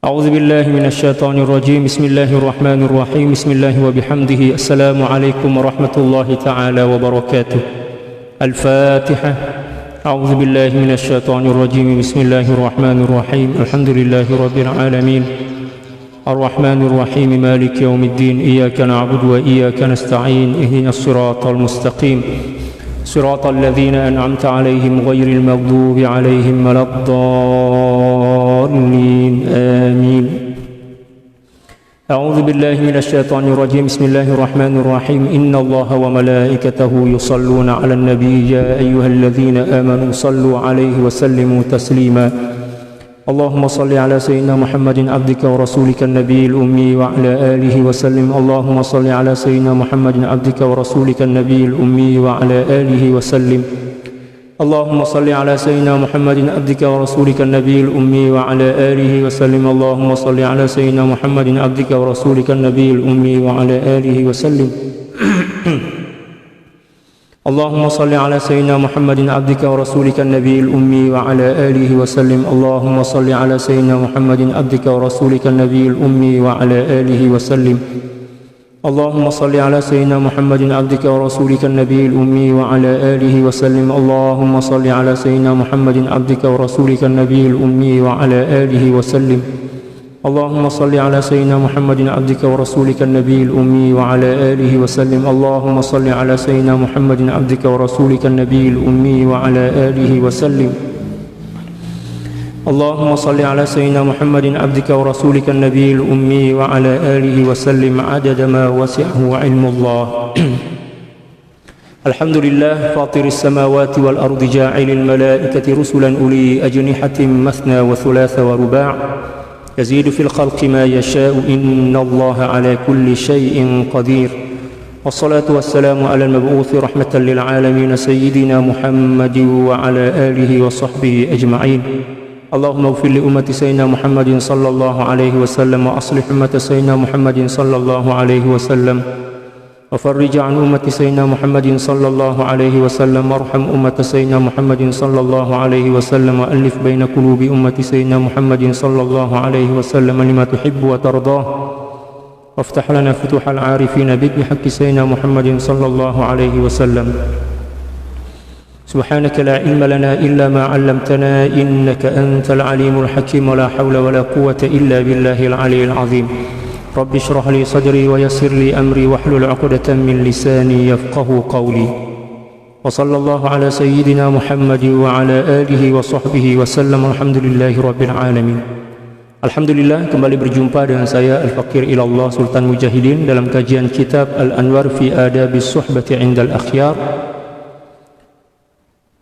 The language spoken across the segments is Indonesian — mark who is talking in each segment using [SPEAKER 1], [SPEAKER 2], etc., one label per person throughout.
[SPEAKER 1] أعوذ بالله من الشيطان الرجيم. بسم الله الرحمن الرحيم. بسم الله وبحمده. السلام عليكم ورحمة الله تعالى وبركاته. الفاتحة. أعوذ بالله من الشيطان الرجيم. بسم الله الرحمن الرحيم. الحمد لله رب العالمين الرحمن الرحيم مالك يوم الدين. إياك نعبد وإياك نستعين. اهدنا الصراط المستقيم صراط الذين أنعمت عليهم غير المغضوب عليهم ولا الضالين. آمين. أعوذ بالله من الشيطان الرجيم. بسم الله الرحمن الرحيم. إن الله وملائكته يصلون على النبي يا أيها الذين آمنوا صلوا عليه وسلموا تسليما. اللهم صل على سيدنا محمد عبدك ورسولك النبي الأمي وعلى آله وسلم. اللهم صل على سيدنا محمد عبدك ورسولك النبي الأمي وعلى آله وسلم. اللهم صل على سيدنا محمد عبدك ورسولك النبي الأمي وعلى آله وسلم. اللهم صل على سيدنا محمد عبدك ورسولك النبي الأمي وعلى آله وسلم. اللهم صل على سيدنا محمد عبدك ورسولك النبي الأمي وعلى آله وسلم. اللهم صل على سيدنا محمد عبدك ورسولك النبي الأمي وعلى آله وسلم. اللهم صل على سيدنا محمد عبدك ورسولك النبي الأمي وعلى آله وسلم. اللهم صل على سيدنا محمد عبدك ورسولك النبي الأمي وعلى آله وسلم. اللهم صل على سيدنا محمد عبدك ورسولك النبي الأمي وعلى آله وسلم. اللهم صل على سيدنا محمد عبدك ورسولك النبي الأمي وعلى آله وسلم. اللهم صل على سيدنا محمد عبدك ورسولك النبي الأمي وعلى آله وسلم عدد ما وسعه علم الله. الحمد لله فاطر السماوات والأرض جاعل الملائكة رسلا أولي أجنحة مثنى وثلاث ورباع يزيد في الخلق ما يشاء إن الله على كل شيء قدير. والصلاة والسلام على المبعوث رحمة للعالمين سيدنا محمد وعلى آله وصحبه أجمعين. اللهم اغفر لأمة سيدنا محمد صلى الله عليه وسلم وأصلح أمة سيدنا محمد صلى الله عليه وسلم وفرج عن أمة سيدنا محمد صلى الله عليه وسلم وارحم أمة سيدنا محمد صلى الله عليه وسلم وألف بين قلوب أمة سيدنا محمد صلى الله عليه وسلم لما تحب وترضاه وافتح لنا فتوح العارفين بك بحق سيدنا محمد صلى الله عليه وسلم. سبحانك لا علم لنا إلا ما علمتنا إنك أنت العليم الحكيم. ولا حول ولا قوة إلا بالله العلي العظيم. رب اشرح لي صدري ويسر لي أمري واحلل عقدة من لساني يفقه قولي. وصلى الله على سيدنا محمد وعلى آله وصحبه وسلم. الحمد لله رب العالمين. Alhamdulillah, kembali berjumpa dengan saya Al-Faqir Ilallah Sultan Mujahidin dalam kajian kitab Al-Anwar fi Adabis Suhbati Indal Akhyar,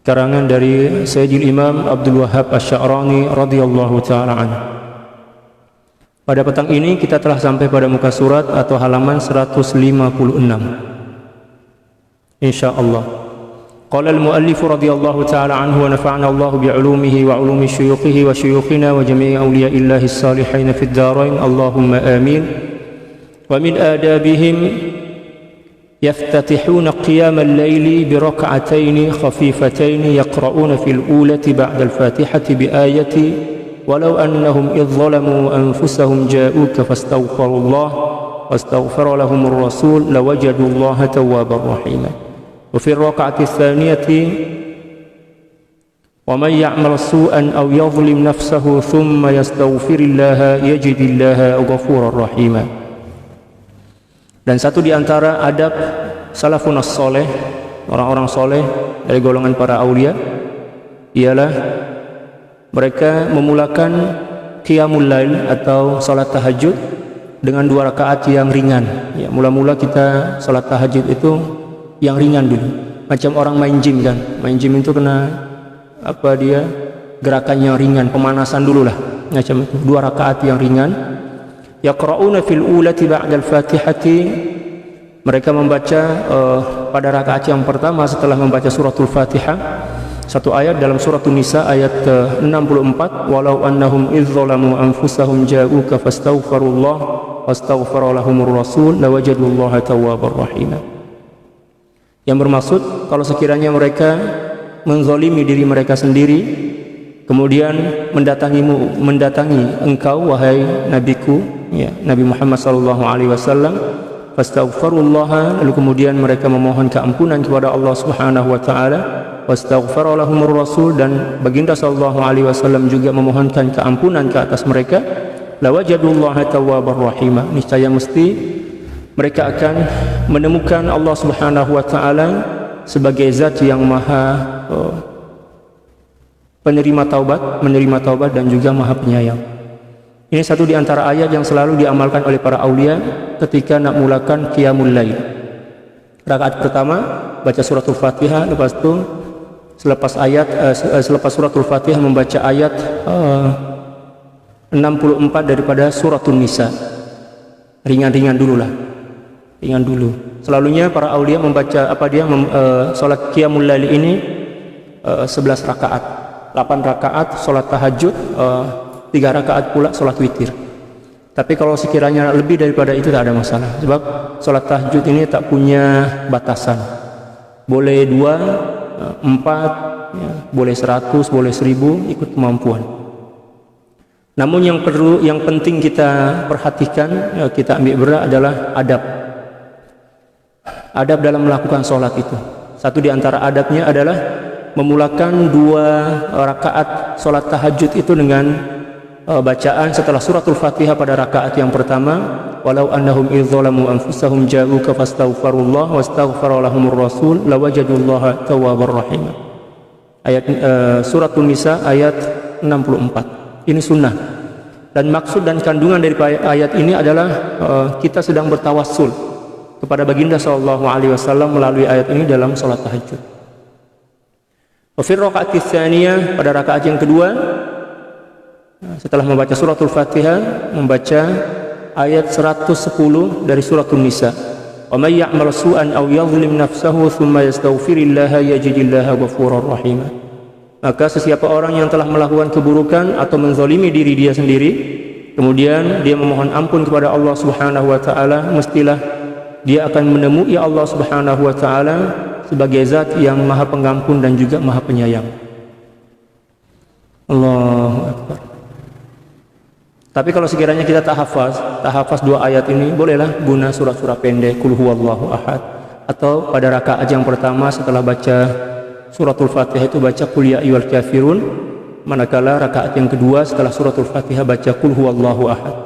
[SPEAKER 1] karangan dari Sayyidil Imam Abdul Wahhab Asy-Sya'rani radhiyallahu ta'ala anhu. Pada petang ini kita telah sampai pada muka surat atau halaman 156. Insyaallah. Qala al-muallif radhiyallahu ta'ala anhu wa nafa'ana Allah bi'ulumihi wa 'ulumi syuyukhihi wa syuyukhina wa jami'i awliya'illahi as-salihin fid dharain. Allahumma amin. Wa min adabihim يفتتحون قيام الليل بركعتين خفيفتين يقرؤون في الأولى بعد الفاتحة بآية ولو أنهم إذ ظلموا أنفسهم جاءوك فاستغفروا الله واستغفر لهم الرسول لوجدوا الله توابا رحيما. وفي الركعة الثانية ومن يعمل سوءا أو يظلم نفسه ثم يستغفر الله يجد الله غفورا رحيما. Dan satu di antara adab salafun as-soleh, orang-orang soleh dari golongan para aulia, ialah mereka memulakan qiyamul lail atau salat tahajud dengan 2 rakaat yang ringan. Ya, mula-mula kita salat tahajud itu yang ringan dulu. Macam orang main gym kan. Main gym itu kena gerakannya ringan, pemanasan dulu lah. Macam itu, 2 rakaat yang ringan. Yaqra'una fil ulati ba'da al-Fatihati, mereka membaca pada rakaat yang pertama setelah membaca suratul Fatihah satu ayat dalam suratul Nisa ayat 64, walau annahum idz zalamu anfusahum ja'uka fastaghfirullah wastaghfara lahumur rasul lawajadullaha tawwabar rahima. Yang bermaksud kalau sekiranya mereka menzalimi diri mereka sendiri, kemudian mendatangi engkau wahai nabiku, ya, Nabi Muhammad sallallahu alaihi wasallam, fastaghfirullah, lalu kemudian mereka memohon keampunan kepada Allah Subhanahu wa taala, wastaghfara lahumur rasul, dan baginda sallallahu alaihi wasallam juga memohonkan keampunan ke atas mereka, lawajadullaha tawwabar rahima, niscaya mesti mereka akan menemukan Allah Subhanahu wa taala sebagai zat yang maha penerima taubat dan juga maha penyayang. Ini satu di antara ayat yang selalu diamalkan oleh para aulia ketika nak mulakan qiyamul lail. Rakaat pertama baca suratul Fatihah, lepas itu selepas suratul Fatihah membaca ayat 64 daripada suratul Nisa. Ringan-ringan dulu. Selalunya para aulia membaca salat qiyamul lail ini 11 rakaat, 8 rakaat salat tahajud, 3 rakaat pula salat witir. Tapi kalau sekiranya lebih daripada itu tak ada masalah, sebab salat tahajud ini tak punya batasan. Boleh 2, 4, ya, boleh 100, boleh 10, ikut kemampuan. Namun yang penting kita perhatikan, ya, kita ambil berat adalah adab dalam melakukan sholat itu. Satu di antara adabnya adalah memulakan 2 rakaat sholat tahajud itu dengan bacaan setelah suratul Fatihah pada rakaat yang pertama, walau annahum idzalamu anfusahum ja'uka fastaghfirullah wastaghfara lahumur rasul lawajadullaha tawwabar rahim. Ayat suratul Nisa ayat 64. Ini sunnah. Dan maksud dan kandungan dari ayat ini adalah kita sedang bertawassul kepada baginda sallallahu alaihi wasallam melalui ayat ini dalam salat tahajud. Wa fi rakaat tsaniyah, pada rakaat yang kedua, setelah membaca suratul Fatihah, membaca ayat 110 dari suratul Nisa. Wa may ya'mal su'an aw yadhlim nafsahu thumma yastaghfirillaha yajidillaha ghafurar rahim. Maka sesiapa orang yang telah melakukan keburukan atau menzalimi diri dia sendiri, kemudian dia memohon ampun kepada Allah Subhanahu wa taala, mestilah dia akan menemui Allah Subhanahu wa taala sebagai zat yang maha pengampun dan juga maha penyayang. Allahu akbar. Tapi kalau sekiranya kita tak hafaz 2 ayat ini, bolehlah guna surah-surah pendek, qul huwallahu ahad, atau pada rakaat yang pertama setelah baca suratul Fatihah itu baca qul ya ayyuhal kafirun, manakala rakaat yang kedua setelah suratul Fatihah baca qul huwallahu ahad.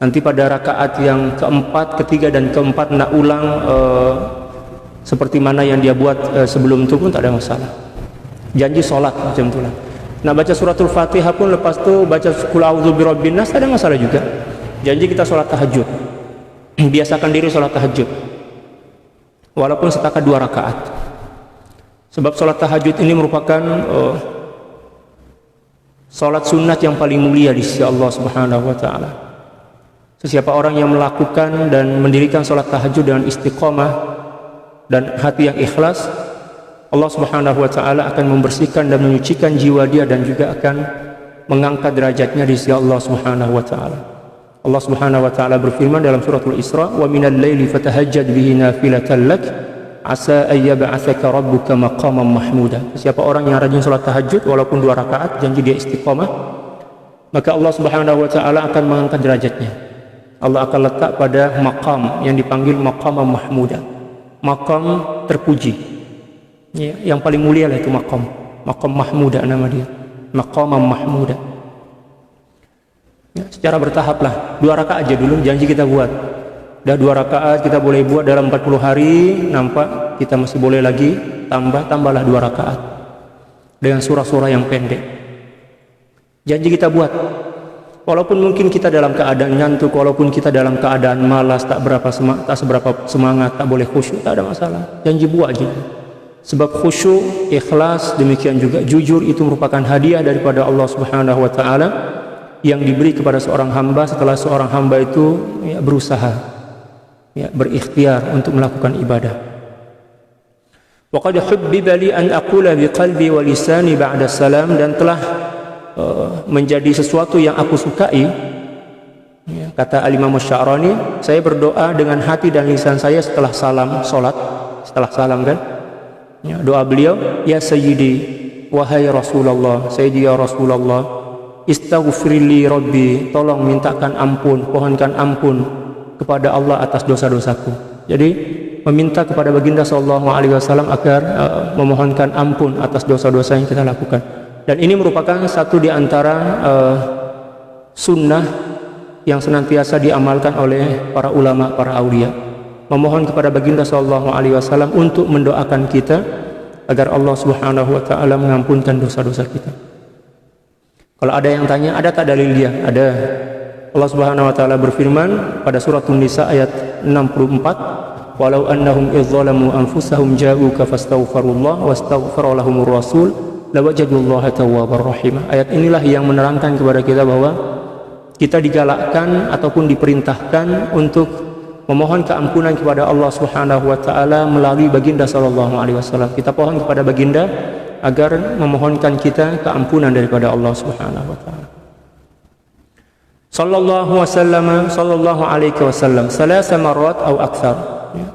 [SPEAKER 1] Nanti pada rakaat yang keempat, ketiga dan keempat nak ulang seperti mana yang dia buat sebelum itu pun tak ada masalah. Janji solat macam itulah. Nak baca suratul Fatihah pun lepas tu baca qul a'udzu birabbin nas, tak ada masalah juga. Janji kita solat tahajud. Biasakan diri solat tahajud. Walaupun setakat 2 rakaat. Sebab solat tahajud ini merupakan solat sunat yang paling mulia di sisi Allah Subhanahu wa taala. Sesiapa orang yang melakukan dan mendirikan sholat tahajud dengan istiqamah dan hati yang ikhlas, Allah Subhanahu wa taala akan membersihkan dan menyucikan jiwa dia dan juga akan mengangkat derajatnya di sisi Allah Subhanahu wa taala. Allah Subhanahu wa taala berfirman dalam suratul Isra, "Wa minal laili fatahajjad bihi nafilatan lak, asa ay yab'atsaka rabbuka maqaman mahmuda." Siapa orang yang rajin sholat tahajud walaupun 2 rakaat, janji dia istiqamah, maka Allah Subhanahu wa taala akan mengangkat derajatnya. Allah akan letak pada maqam yang dipanggil maqam mahmuda, maqam terpuji, ya, yang paling mulia lah itu maqam mahmuda nama dia, maqam mahmuda. Ya, secara bertahap lah, 2 rakaat aja dulu janji kita buat. Dah 2 rakaat kita boleh buat dalam 40 hari, nampak kita masih boleh lagi tambahlah 2 rakaat dengan surah-surah yang pendek. Janji kita buat. Walaupun mungkin kita dalam keadaan ngantuk, walaupun kita dalam keadaan malas, tak seberapa semangat, tak boleh khusyuk, tak ada masalah. Janji buat aja. Sebab khusyuk, ikhlas, demikian juga jujur itu merupakan hadiah daripada Allah Subhanahu wa taala yang diberi kepada seorang hamba setelah seorang hamba itu berusaha, berikhtiar untuk melakukan ibadah. Wa qad hubbiba li an aqula biqalbi wa lisani ba'da salam, dan telah menjadi sesuatu yang aku sukai, ya, kata Al-Imam Sya'rani, saya berdoa dengan hati dan lisan saya setelah salam solat, setelah salam kan, ya, doa beliau, ya sayyidi wahai Rasulullah, Sayyidi ya Rasulullah, istaghfirli rabbi, tolong mintakan ampun, pohonkan ampun kepada Allah atas dosa-dosaku. Jadi meminta kepada baginda sallallahu alaihi wasallam agar memohonkan ampun atas dosa-dosa yang kita lakukan. Dan ini merupakan satu di antara sunnah yang senantiasa diamalkan oleh para ulama, para aulia, memohon kepada baginda sallallahu alaihi wasallam untuk mendoakan kita agar Allah Subhanahu wa taala mengampunkan dosa-dosa kita. Kalau ada yang tanya, ada tak dalilnya? Ada. Allah Subhanahu wa taala berfirman pada surat An-Nisa ayat 64, walau annahum idz zalamu anfusahum ja'uka fastaghfirullah wastaghfara lahumur rasul lawajadullaha tawwabar rahim. Ayat inilah yang menerangkan kepada kita bahwa kita digalakkan ataupun diperintahkan untuk memohon keampunan kepada Allah Subhanahu wa taala melalui baginda sallallahu alaihi wasallam. Kita pohon kepada baginda agar memohonkan kita keampunan daripada Allah Subhanahu wa taala. Sallallahu alaihi wasallam salasa marrat atau aktsar,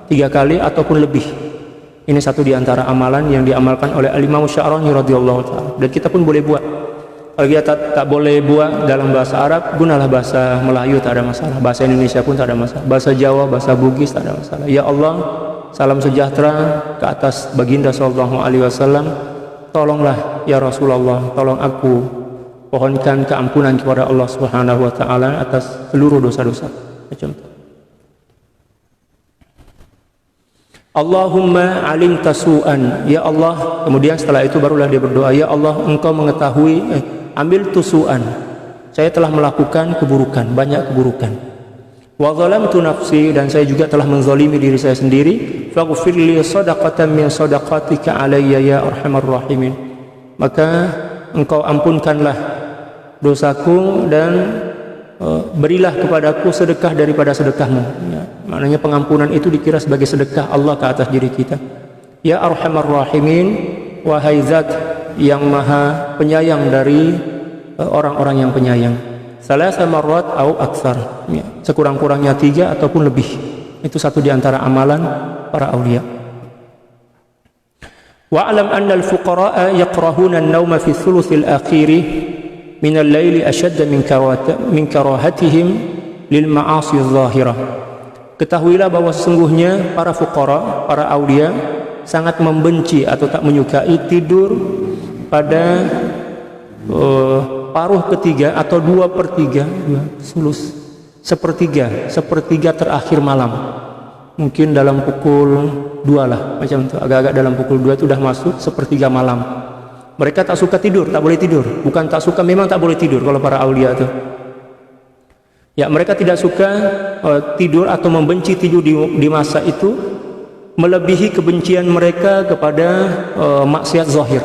[SPEAKER 1] 3 kali ataupun lebih. Ini satu di antara amalan yang diamalkan oleh Al-Imam Sya'rani radhiyallahu taala, dan kita pun boleh buat. Kalau kita tak boleh buat dalam bahasa Arab, gunalah bahasa Melayu, tak ada masalah. Bahasa Indonesia pun tak ada masalah. Bahasa Jawa, bahasa Bugis tak ada masalah. Ya Allah, salam sejahtera ke atas baginda sallallahu alaihi wasallam. Tolonglah ya Rasulullah, tolong aku pohonkan keampunan kepada Allah Subhanahu wa taala atas seluruh dosa-dosa. Macam itu. Allahumma alim tasu'an, ya Allah. Kemudian setelah itu barulah dia berdoa, ya Allah, engkau mengetahui, ambil tusu'an, saya telah melakukan keburukan, banyak keburukan. Wa zalamtu nafsi, dan saya juga telah menzalimi diri saya sendiri. Faghfir li shadaqatan min shadaqatika alayya ya arhamar rahimin, maka engkau ampunkanlah dosaku dan berilah kepadaku sedekah daripada sedekahmu. Ya, maknanya pengampunan itu dikira sebagai sedekah Allah ke atas diri kita. Ya arhamar rahimin, wahai zat yang maha penyayang dari orang-orang yang penyayang. Salasa marrat au aksar, ya, sekurang-kurangnya 3 ataupun lebih. Itu satu di antara amalan para aulia. Wa'lam anna al-fuqara'a yaqrahuna an-nawma fi thuluthil akhiri min al-laili ashadda min karahatihim lil ma'asi adh-dhahirah. Ketahuilah bahwa sesungguhnya para fuqara, para aulia sangat membenci atau tak menyukai tidur pada paruh ketiga atau 2/3, sepertiga terakhir malam. Mungkin dalam pukul 2 lah, macam itu, agak-agak dalam pukul 2 itu sudah masuk sepertiga malam. Mereka tak suka tidur, tak boleh tidur. Bukan tak suka, memang tak boleh tidur kalau para aulia itu. Ya, mereka tidak suka tidur atau membenci tidur di masa itu melebihi kebencian mereka kepada maksiat zahir.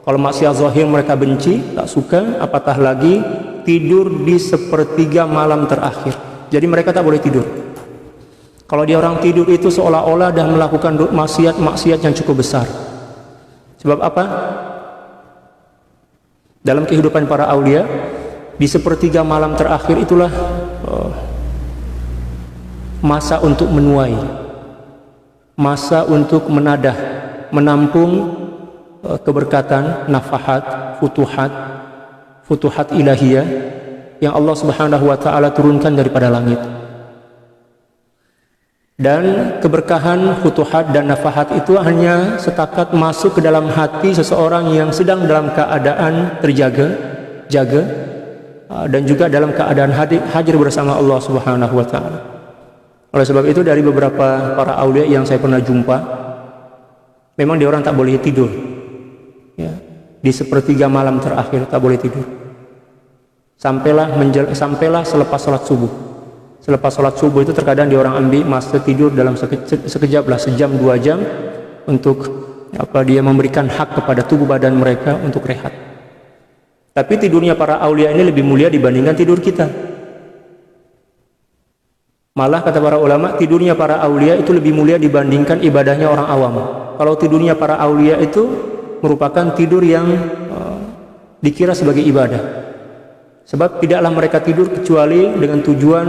[SPEAKER 1] Kalau maksiat zahir mereka benci, tak suka, apatah lagi tidur di sepertiga malam terakhir. Jadi mereka tak boleh tidur. Kalau dia orang tidur itu seolah-olah dah melakukan maksiat yang cukup besar. Sebab apa? Dalam kehidupan para aulia, di sepertiga malam terakhir itulah masa untuk menuai, masa untuk menadah, menampung keberkatan, nafahat, futuhat ilahiyah yang Allah Subhanahu wa taala turunkan daripada langit. Dan keberkahan, futuhat dan nafahat itu hanya setakat masuk ke dalam hati seseorang yang sedang dalam keadaan jaga dan juga dalam keadaan hadir bersama Allah Subhanahu wa taala. Oleh sebab itu, dari beberapa para aulia yang saya pernah jumpa, memang dia orang tak boleh tidur. Ya, di sepertiga malam terakhir tak boleh tidur. Sampailah selepas salat subuh. Selepas salat subuh itu terkadang dia orang ambil masa tidur dalam sekejap lah, sejam 2 jam, untuk dia memberikan hak kepada tubuh badan mereka untuk rehat. Tapi tidurnya para aulia ini lebih mulia dibandingkan tidur kita. Malah kata para ulama, tidurnya para aulia itu lebih mulia dibandingkan ibadahnya orang awam. Kalau tidurnya para aulia itu merupakan tidur yang dikira sebagai ibadah. Sebab tidaklah mereka tidur kecuali dengan tujuan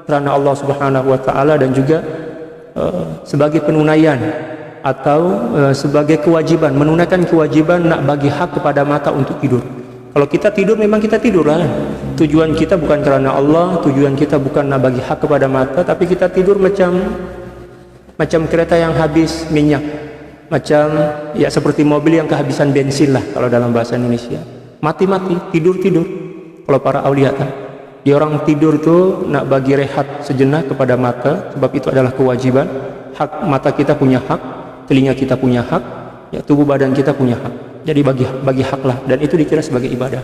[SPEAKER 1] karena Allah Subhanahu wa taala dan juga sebagai penunaian atau sebagai kewajiban, menunaikan kewajiban nak bagi hak kepada mata untuk tidur. Kalau kita tidur memang kita tidur lah. Tujuan kita bukan karena Allah, tujuan kita bukan nak bagi hak kepada mata, tapi kita tidur macam kereta yang habis minyak, macam ya seperti mobil yang kehabisan bensin lah kalau dalam bahasa Indonesia. Mati-mati, tidur-tidur. Kalau para aulia kan, dia orang tidur tuh nak bagi rehat sejenak kepada mata, sebab itu adalah kewajiban. Hak mata kita punya hak, telinga kita punya hak, ya tubuh badan kita punya hak. Jadi bagi hak lah, dan itu dikira sebagai ibadah.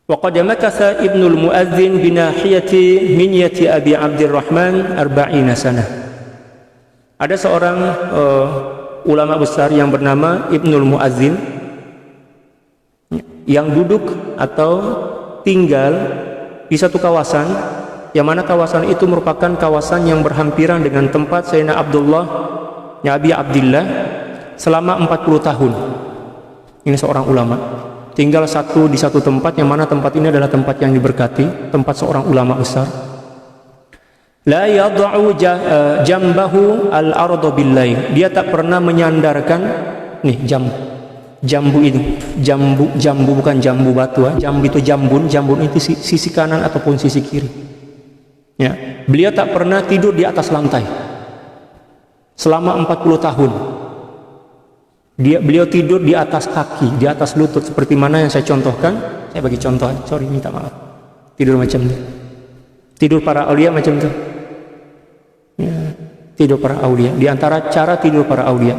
[SPEAKER 1] Wa qad makatha Ibnul Muadzin bi nahiyati minyati Abi Abdurrahman 40 sanah. Ada seorang ulama besar yang bernama Ibnul Muadzin yang duduk atau tinggal di satu kawasan, yang mana kawasan itu merupakan kawasan yang berhampiran dengan tempat Sayyidina Abdullah Abi Abdillah selama 40 tahun. Ini seorang ulama tinggal di satu tempat, yang mana tempat ini adalah tempat yang diberkati, tempat seorang ulama besar. La yad'u jambahu al-ardu bil-lail. Dia tak pernah menyandarkan jambu itu. Jambu bukan jambu batu, jambu itu jambun itu sisi kanan ataupun sisi kiri. Ya, beliau tak pernah tidur di atas lantai selama 40 tahun. Beliau tidur di atas kaki, di atas lutut, seperti mana yang saya contohkan. Saya bagi contoh, minta maaf. Tidur macam itu. Tidur para aulia macam itu. Ya, tidur para aulia. Di antara cara tidur para aulia,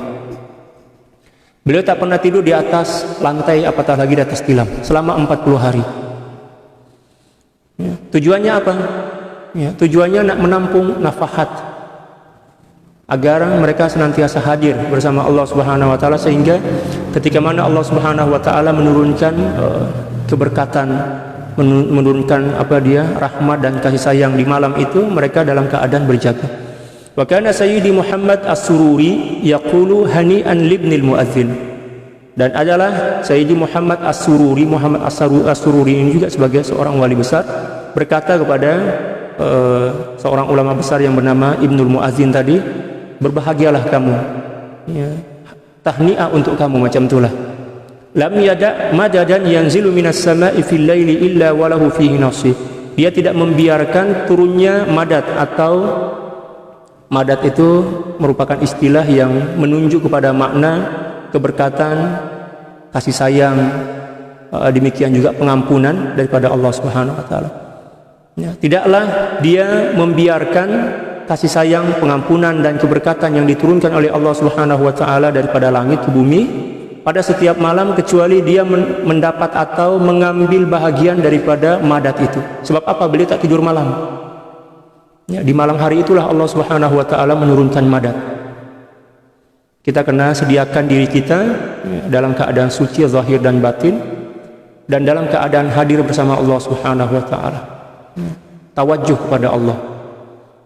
[SPEAKER 1] beliau tak pernah tidur di atas lantai, apatah lagi di atas tilam selama 40 hari. Ya, tujuannya apa? Ya, tujuannya nak menampung nafahat, agar mereka senantiasa hadir bersama Allah Subhanahu wa taala, sehingga ketika mana Allah Subhanahu wa taala menurunkan keberkatan, menurunkan rahmat dan kasih sayang di malam itu, mereka dalam keadaan berjaga. Wa kana Sayyidi Muhammad As-Sururi yaqulu hani'an libnil muadzin. Dan adalah Sayyidi Muhammad As-Sururi, ini juga sebagai seorang wali besar, berkata kepada seorang ulama besar yang bernama Ibnul Muadzin tadi, berbahagialah kamu, ya, tahniah untuk kamu, macam itulah. Lam yada' madadan yanzilu minas sama'i fil laili illa walahu fihi nasib. Dia tidak membiarkan turunnya madat, atau madat itu merupakan istilah yang menunjuk kepada makna keberkatan, kasih sayang, demikian juga pengampunan daripada Allah Subhanahu wa taala. Ya, tidaklah dia membiarkan kasih sayang, pengampunan dan keberkatan yang diturunkan oleh Allah Subhanahu wa taala daripada langit ke bumi pada setiap malam, kecuali dia mendapat atau mengambil bahagian daripada madat itu. Sebab apa? Beliau tak tidur malam. Ya, di malam hari itulah Allah Subhanahu wa taala menurunkan madat. Kita kena sediakan diri kita dalam keadaan suci zahir dan batin, dan dalam keadaan hadir bersama Allah Subhanahu wa taala. Tawajuh kepada Allah.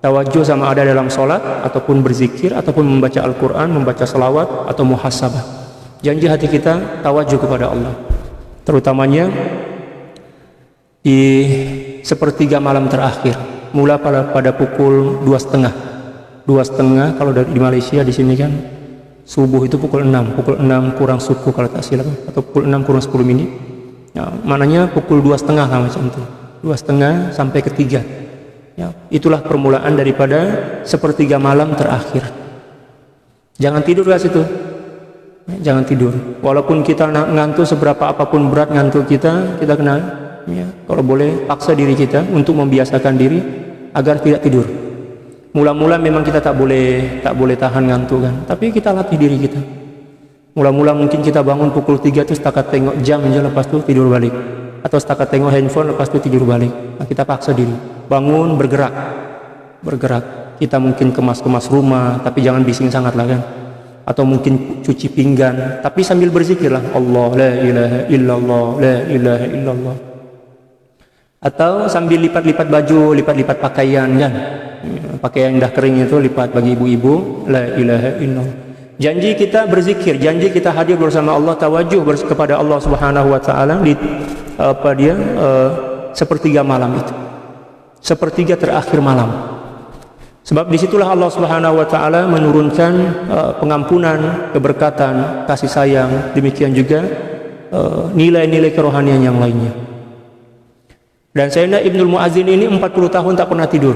[SPEAKER 1] Tawajuh sama ada dalam solat, ataupun berzikir, ataupun membaca Al-Quran, membaca salawat, atau muhasabah. Janji hati kita tawajuh kepada Allah, terutamanya di sepertiga malam terakhir, mula pada pukul 2:30. Kalau di Malaysia, di sini kan subuh itu pukul 6 kurang suku kalau tak silap, atau pukul 6 kurang 10 menit. Ya, maknanya pukul 2:30 lah, macam itu. 2:30 sampai ke 3. Ya, itulah permulaan daripada sepertiga malam terakhir. Jangan tidur ke situ. Jangan tidur. Walaupun kita ngantuk seberapa apapun berat ngantuk kita kena, ya, kalau boleh paksa diri kita untuk membiasakan diri agar tidak tidur. Mula-mula memang kita tak boleh tahan ngantuk kan, tapi kita latih diri kita. Mula-mula mungkin kita bangun pukul 3 itu setakat tengok jam aja, lepas itu tidur balik. Atau setakat tengok handphone, lepas itu tidur balik. Nah, kita paksa diri, bangun, bergerak. Kita mungkin kemas-kemas rumah, tapi jangan bising sangat lah kan. Atau mungkin cuci pinggan, tapi sambil berzikir lah, Allah, la ilaha illallah, la ilaha illallah. Atau sambil lipat-lipat baju, lipat-lipat pakaian kan. Pakaian yang dah kering itu lipat bagi ibu-ibu, la ilaha illallah. Janji kita berzikir, janji kita hadir bersama Allah, tawajuh kepada Allah Subhanahu wa taala di sepertiga malam itu, sepertiga terakhir malam. Sebab disitulah Allah Subhanahu wa Ta'ala menurunkan pengampunan, keberkatan, kasih sayang, demikian juga nilai-nilai kerohanian yang lainnya. Dan Sayyidina Ibnul Mu'azzin ini 40 tahun tak pernah tidur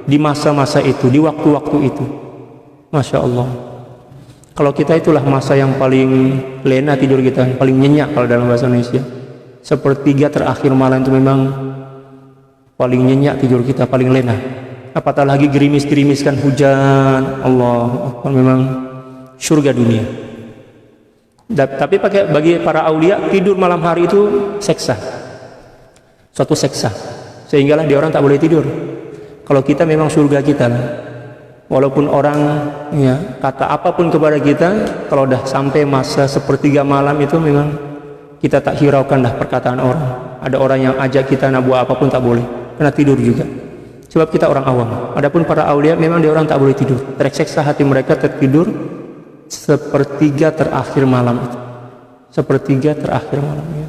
[SPEAKER 1] di masa-masa itu, di waktu-waktu itu. Masya Allah. Kalau kita itulah masa yang paling lena tidur kita, paling nyenyak kalau dalam bahasa Indonesia. Sepertiga terakhir malam itu memang paling nyenyak tidur kita, paling lena. Apatah lagi gerimis-gerimiskan hujan, Allah, memang surga dunia. Tapi bagi para aulia, tidur malam hari itu seksa, suatu seksa, sehinggalah dia orang tak boleh tidur. Kalau kita memang surga kita, walaupun orang ya kata apapun kepada kita, kalau dah sampai masa sepertiga malam itu memang kita tak hiraukan dah perkataan orang. Ada orang yang ajak kita nak buat apapun tak boleh, kena tidur juga. Sebab kita orang awam. Adapun para aulia memang dia orang tak boleh tidur. Terseksa hati mereka tertidur sepertiga terakhir malam itu. Sepertiga terakhir malam ya.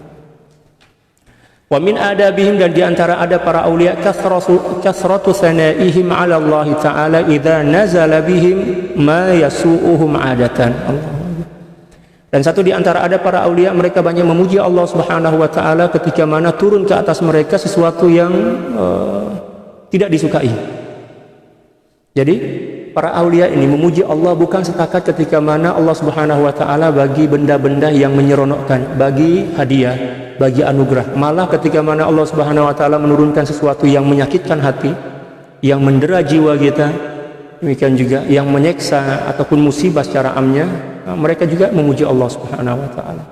[SPEAKER 1] Wa min adabihim, dan diantara ada para aulia kasratu sanaihim 'ala Allah Ta'ala idza nazala bihim ma yasu'uhum 'adatan. Allah. Dan satu di antara ada para aulia, mereka banyak memuji Allah Subhanahu wa Ta'ala ketika mana turun ke atas mereka sesuatu yang tidak disukai. Jadi para aulia ini memuji Allah bukan setakat ketika mana Allah Subhanahu wa Ta'ala bagi benda-benda yang menyeronokkan, bagi hadiah, bagi anugerah. Malah ketika mana Allah Subhanahu wa Ta'ala menurunkan sesuatu yang menyakitkan hati, yang mendera jiwa kita, demikian juga yang menyeksa ataupun musibah secara amnya, mereka juga memuji Allah Subhanahu wa Ta'ala.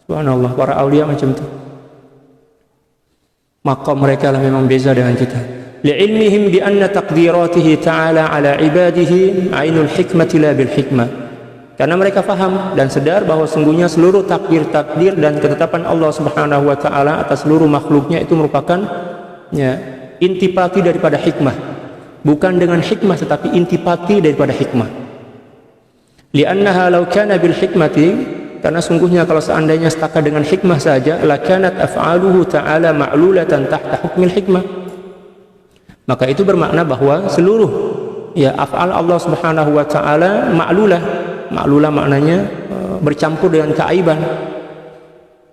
[SPEAKER 1] Subhanallah, para aulia macam itu. Maqam mereka lah memang beza dengan kita. Li'ilmihim bi anna taqdiratihi ta'ala ala ibadihi ainul hikmati la bil hikmah. Karena mereka faham dan sadar bahwa sungguhnya seluruh takdir dan ketetapan Allah Subhanahu wa Ta'ala atas seluruh makhluknya itu merupakan ya, intipati daripada hikmah. Bukan dengan hikmah tetapi intipati daripada hikmah. Li'annaha law kana bil hikmati, karena sungguhnya kalau seandainya setakat dengan hikmah saja, lakanat af'aluhu ta'ala ma'lulatan tahta hukmil hikmah. Maka itu bermakna bahwa seluruh ya af'al Allah Subhanahu wa Ta'ala ma'lulah. Ma'lulah maknanya bercampur dengan keaiban.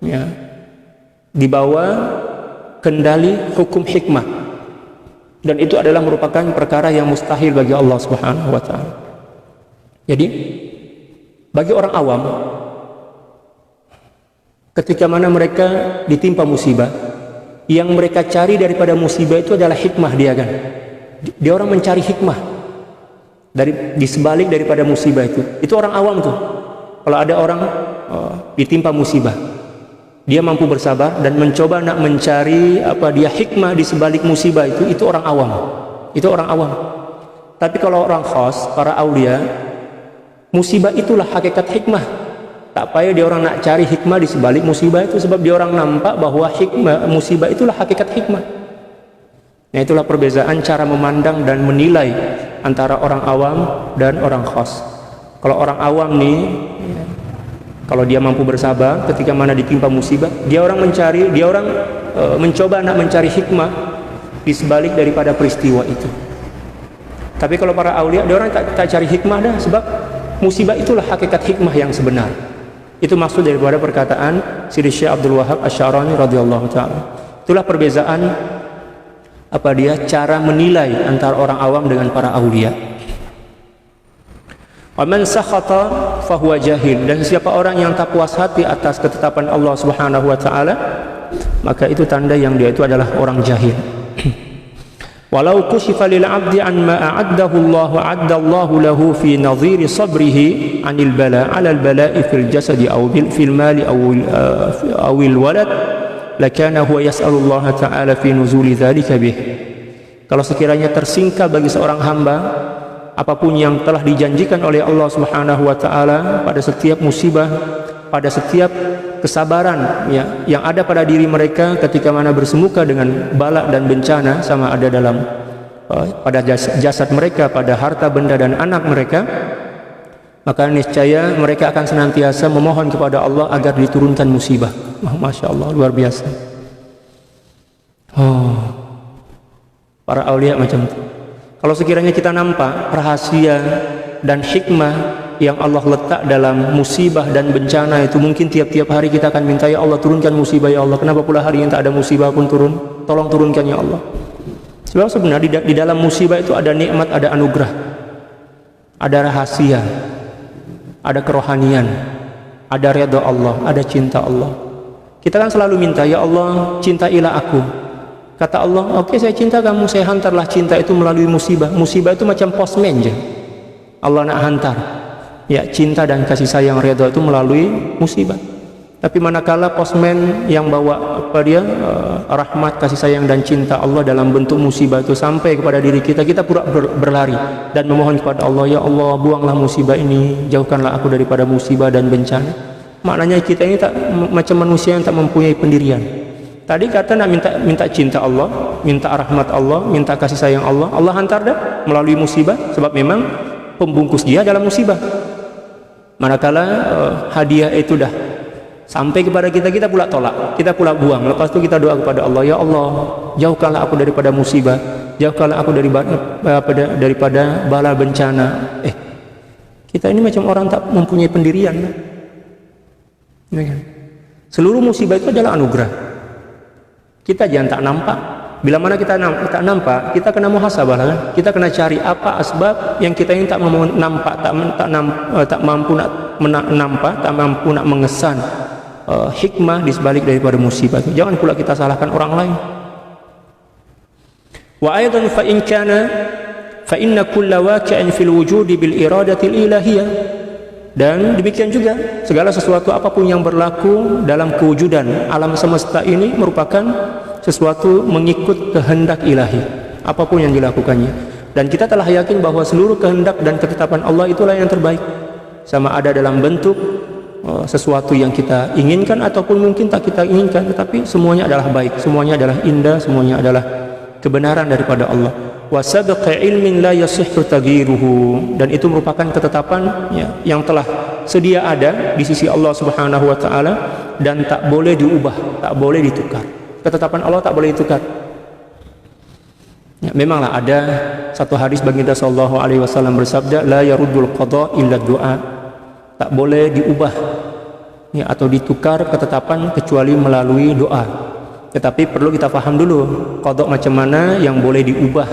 [SPEAKER 1] Ya. Di bawah kendali hukum hikmah. Dan itu adalah merupakan perkara yang mustahil bagi Allah Subhanahu wa Ta'ala. Jadi bagi orang awam, ketika mana mereka ditimpa musibah, yang mereka cari daripada musibah itu adalah hikmah dia kan. Dia orang mencari hikmah di sebalik daripada musibah itu. Itu orang awam tuh. Kalau ada orang ditimpa musibah, dia mampu bersabar dan mencoba nak mencari hikmah di sebalik musibah itu orang awam. Itu orang awam. Tapi kalau orang khas, para aulia, musibah itulah hakikat hikmah. Tak payah dia orang nak cari hikmah di sebalik musibah itu, sebab dia orang nampak bahwa hikmah musibah itulah hakikat hikmah. Nah, itulah perbezaan cara memandang dan menilai antara orang awam dan orang khas. Kalau orang awam nih, kalau dia mampu bersabar ketika mana ditimpa musibah, dia orang mencoba nak mencari hikmah di sebalik daripada peristiwa itu. Tapi kalau para aulia, dia orang tak cari hikmah dah, sebab musibah itulah hakikat hikmah yang sebenar. Itu maksud daripada perkataan Sidi Syekh Abdul Wahab Asy-Sya'rani radhiyallahu ta'ala. Itulah perbezaan cara menilai antara orang awam dengan para aulia. Wa man sakhata fahuwa jahil, dan siapa orang yang tak puas hati atas ketetapan Allah Subhanahu wa Ta'ala, maka itu tanda yang dia itu adalah orang jahil. Walau kushifa lil 'abdi an ma a'addahu Allahu lahu fi nadhiri sabrihi 'anil bala 'ala al bala'i fil jasadi aw fil mali aw al walad, lakana huwa yas'alu Allah ta'ala fi nuzuli dzalika bih. Kalau sekiranya tersingkap bagi seorang hamba apapun yang telah dijanjikan oleh Allah Subhanahu wa Ta'ala pada setiap musibah, pada setiap kesabaran yang ada pada diri mereka ketika mana bersemuka dengan bala dan bencana, sama ada dalam pada jasad mereka, pada harta benda dan anak mereka, maka niscaya mereka akan senantiasa memohon kepada Allah agar diturunkan musibah. Masya Allah, luar biasa. Para aulia macam itu. Kalau sekiranya kita nampak rahasia dan hikmah yang Allah letak dalam musibah dan bencana itu, mungkin tiap-tiap hari kita akan minta, ya Allah turunkan musibah ya Allah. Kenapa pula hari yang tak ada musibah pun turun? Tolong turunkan ya Allah. Sebab sebenarnya di dalam musibah itu ada nikmat, ada anugerah, ada rahasia, ada kerohanian, ada redha Allah, ada cinta Allah. Kita kan selalu minta, ya Allah cintailah aku. Kata Allah, oke, saya cinta kamu, saya hantarlah cinta itu melalui musibah. Musibah itu macam postman je, Allah nak hantar. Ya, cinta dan kasih sayang redha itu melalui musibah. Tapi manakala postman yang bawa rahmat, kasih sayang dan cinta Allah dalam bentuk musibah itu sampai kepada diri kita, kita pura berlari dan memohon kepada Allah, ya Allah buanglah musibah ini, jauhkanlah aku daripada musibah dan bencana. Maknanya kita ini tak macam manusia yang tak mempunyai pendirian. Tadi kata nak minta cinta Allah, minta rahmat Allah, minta kasih sayang Allah, Allah hantar dah melalui musibah, sebab memang pembungkus dia dalam musibah. Manakala hadiah itu dah sampai kepada kita, kita pula tolak, kita pula buang. Lepas itu kita doa kepada Allah, ya Allah jauhkanlah aku daripada musibah, jauhkanlah aku daripada bala bencana. Kita ini macam orang tak mempunyai pendirian. Seluruh musibah itu adalah anugerah. Kita jangan tak nampak. Bila mana kita tak nampak, kita kena muhasabah lah kan? Kita kena cari apa asbab yang kita ini tak nampak, tak mampu nak nampak, tak mampu nak mengesan hikmah di sebalik daripada musibah itu. Jangan pula kita salahkan orang lain. Wa aidan fa in kana fa inna kulla waqi'in fil wujudi bil iradatil ilahiyah. Dan demikian juga segala sesuatu apapun yang berlaku dalam kewujudan alam semesta ini merupakan sesuatu mengikut kehendak ilahi, apapun yang dilakukannya. Dan kita telah yakin bahwa seluruh kehendak dan ketetapan Allah itulah yang terbaik, sama ada dalam bentuk sesuatu yang kita inginkan ataupun mungkin tak kita inginkan, tetapi semuanya adalah baik, semuanya adalah indah, semuanya adalah kebenaran daripada Allah. Wa sabqa ilmin la yasihhu taghyiruhu, dan itu merupakan ketetapan yang telah sedia ada di sisi Allah Subhanahu wa taala dan tak boleh diubah, tak boleh ditukar. Ketetapan Allah tak boleh ditukar. Ya, memanglah ada satu hadis baginda sallallahu alaihi wasallam bersabda, la yaruddul qada illa du'a. Tak boleh diubah atau ditukar ketetapan kecuali melalui doa. Tetapi perlu kita faham dulu qada macam mana yang boleh diubah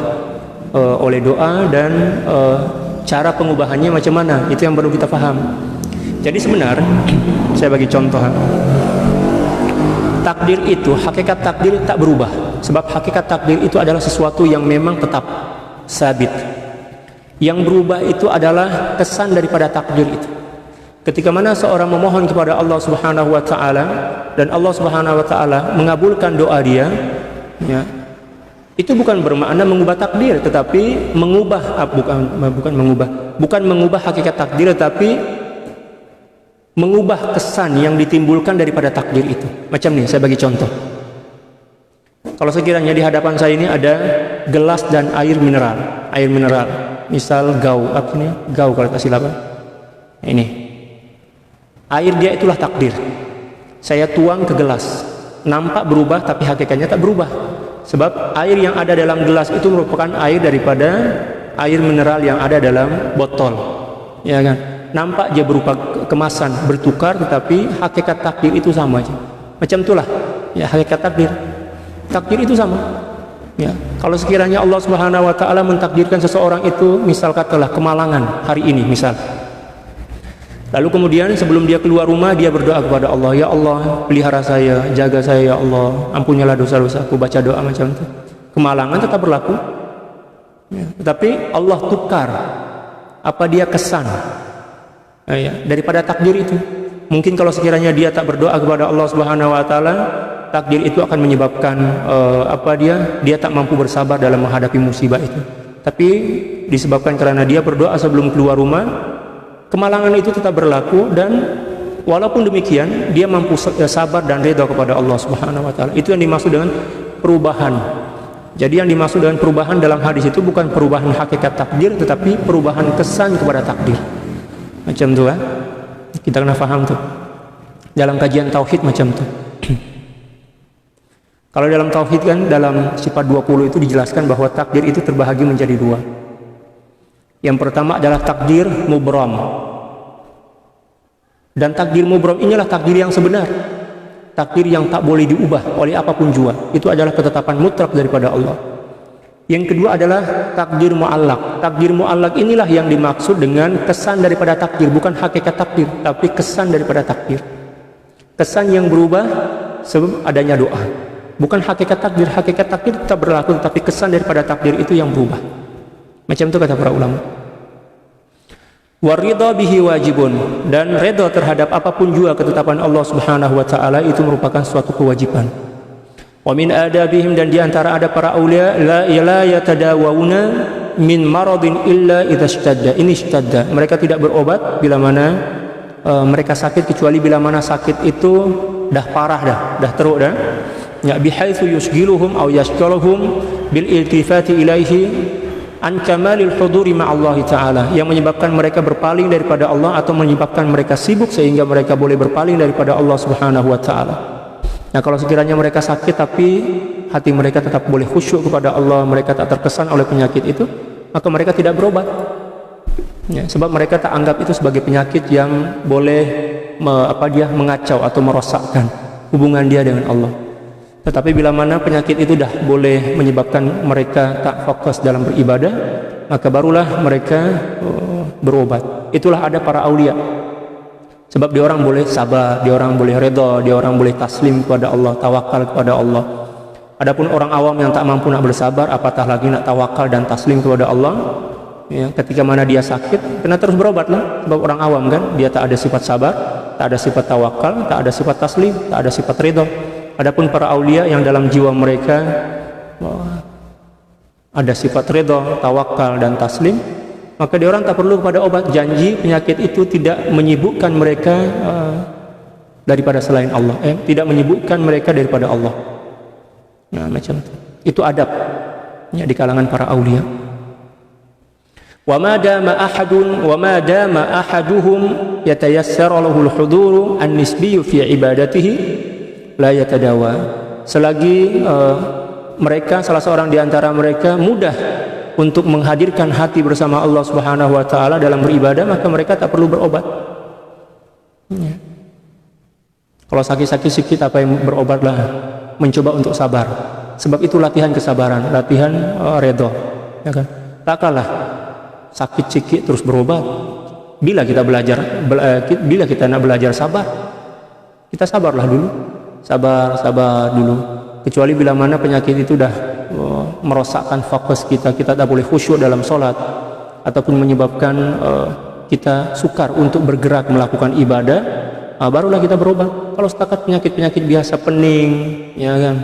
[SPEAKER 1] oleh doa dan cara pengubahannya macam mana, itu yang perlu kita faham. Jadi sebenarnya saya bagi contoh, takdir itu, hakikat takdir tak berubah. Sebab hakikat takdir itu adalah sesuatu yang memang tetap sabit. Yang berubah itu adalah kesan daripada takdir itu. Ketika mana seorang memohon kepada Allah Subhanahu wa taala dan Allah Subhanahu wa taala mengabulkan doa dia, itu bukan bermakna mengubah takdir, tetapi mengubah bukan mengubah hakikat takdir, tetapi mengubah kesan yang ditimbulkan daripada takdir itu. Macam ni, saya bagi contoh. Kalau sekiranya di hadapan saya ini ada gelas dan air mineral, misal gau, apa ini? Gau kalau tak silap. Ini air dia itulah takdir. Saya tuang ke gelas, nampak berubah tapi hakikatnya tak berubah. Sebab air yang ada dalam gelas itu merupakan air daripada air mineral yang ada dalam botol. Ya kan? Nampak dia berupa kemasan bertukar, tetapi hakikat takdir itu sama aja. Macam itulah ya hakikat takdir. Takdir itu sama. Ya, kalau sekiranya Allah Subhanahu wa taala mentakdirkan seseorang itu misal katalah kemalangan hari ini misal. Lalu kemudian sebelum dia keluar rumah dia berdoa kepada Allah, ya Allah pelihara saya, jaga saya ya Allah, ampunilah dosa-dosaku, baca doa macam itu. Kemalangan tetap berlaku. Ya, tetapi Allah tukar apa dia kesan daripada takdir itu. Mungkin kalau sekiranya dia tak berdoa kepada Allah Subhanahu wa taala, takdir itu akan menyebabkan dia tak mampu bersabar dalam menghadapi musibah itu. Tapi disebabkan karena dia berdoa sebelum keluar rumah, kemalangan itu tetap berlaku, dan walaupun demikian dia mampu sabar dan redha kepada Allah Subhanahu wa taala. Itu yang dimaksud dengan perubahan. Jadi yang dimaksud dengan perubahan dalam hadis itu bukan perubahan hakikat takdir, tetapi perubahan kesan kepada takdir. Macam tu kan? Kita kena faham tu. Dalam kajian tauhid macam tu. Kalau dalam tauhid kan dalam sifat 20 itu dijelaskan bahwa takdir itu terbahagi menjadi dua. Yang pertama adalah takdir mubram. Dan takdir mubram inilah takdir yang sebenar. Takdir yang tak boleh diubah oleh apapun jua. Itu adalah ketetapan mutlak daripada Allah. Yang kedua adalah takdir mu'allaq. Takdir mu'allaq inilah yang dimaksud dengan kesan daripada takdir, bukan hakikat takdir, tapi kesan daripada takdir. Kesan yang berubah sebab adanya doa. Bukan hakikat takdir. Hakikat takdir tetap berlaku, tapi kesan daripada takdir itu yang berubah. Macam itu kata para ulama. Waridha bihi wajibun, dan redha terhadap apapun juga ketetapan Allah Subhanahu wa taala itu merupakan suatu kewajiban. Wa min adabihim, dan diantara ada para aulia la yatadawuna min maradin illa idza ishtadda. Ini ishtadda. Mereka tidak berobat bila mana mereka sakit, kecuali bila mana sakit itu dah parah dah teruk dah. Ya bihaitsu yusghiluhum aw yashghaluhum bil iltifati ilaihi an kamalil huduri ma'allahi ta'ala, yang menyebabkan mereka berpaling daripada Allah atau menyebabkan mereka sibuk sehingga mereka boleh berpaling daripada Allah Subhanahu wa ta'ala. Nah, kalau sekiranya mereka sakit tapi hati mereka tetap boleh khusyuk kepada Allah, mereka tak terkesan oleh penyakit itu, maka mereka tidak berobat. Ya, sebab mereka tak anggap itu sebagai penyakit yang boleh mengacau atau merosakkan hubungan dia dengan Allah. Tetapi bila mana penyakit itu dah boleh menyebabkan mereka tak fokus dalam beribadah, maka barulah mereka berobat. Itulah ada para aulia. Sebab dia orang boleh sabar, dia orang boleh redha, dia orang boleh taslim kepada Allah, tawakal kepada Allah. Adapun orang awam yang tak mampu nak bersabar, apatah lagi nak tawakal dan taslim kepada Allah, ya, ketika mana dia sakit, kena terus berobatlah. Sebab orang awam kan, dia tak ada sifat sabar, tak ada sifat tawakal, tak ada sifat taslim, tak ada sifat redha. Adapun para aulia yang dalam jiwa mereka ada sifat redha, tawakal dan taslim, maka dia orang tak perlu kepada obat. Janji penyakit itu tidak menyibukkan mereka daripada selain Allah, tidak menyibukkan mereka daripada Allah. Nah, macam itu adab ya, di kalangan para aulia. Wa ma dama ahaduhum yatayassaru lahu al-huduru an-nisbiyyu fi ibadatihi la yatadawa. Selagi mereka, salah seorang di antara mereka mudah untuk menghadirkan hati bersama Allah Subhanahu wa taala dalam beribadah, maka mereka tak perlu berobat. Ya. Kalau sakit-sakit sikit apa yang berobatlah, mencoba untuk sabar. Sebab itu latihan kesabaran, latihan redha, ya kan? Tak kalah sakit sikit terus berobat. Bila kita nak belajar sabar, kita sabarlah dulu. Sabar dulu. Kecuali bila mana penyakit itu dah merosakkan fokus kita tak boleh khusyuk dalam solat, ataupun menyebabkan kita sukar untuk bergerak melakukan ibadah, barulah kita berobat. Kalau setakat penyakit-penyakit biasa, pening, ya kan,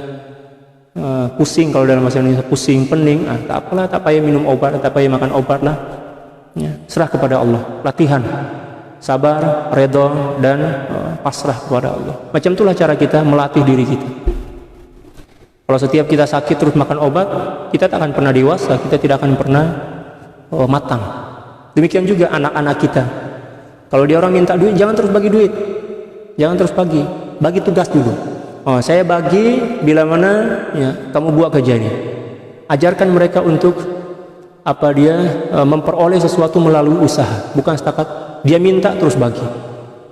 [SPEAKER 1] pusing, kalau dalam bahasa Indonesia pusing, pening, tak apalah, tak payah minum obat, tak payah makan obat lah, ya, serah kepada Allah. Latihan sabar, redha, dan pasrah kepada Allah. Macam itulah cara kita melatih diri kita. Kalau setiap kita sakit terus makan obat, kita tak akan pernah dewasa, kita tidak akan pernah matang. Demikian juga anak-anak kita. Kalau dia orang minta duit, jangan terus bagi duit, jangan terus bagi tugas dulu. Saya bagi bila mana ya, kamu buat kerja ini. Ajarkan mereka untuk memperoleh sesuatu melalui usaha, bukan setakat dia minta terus bagi.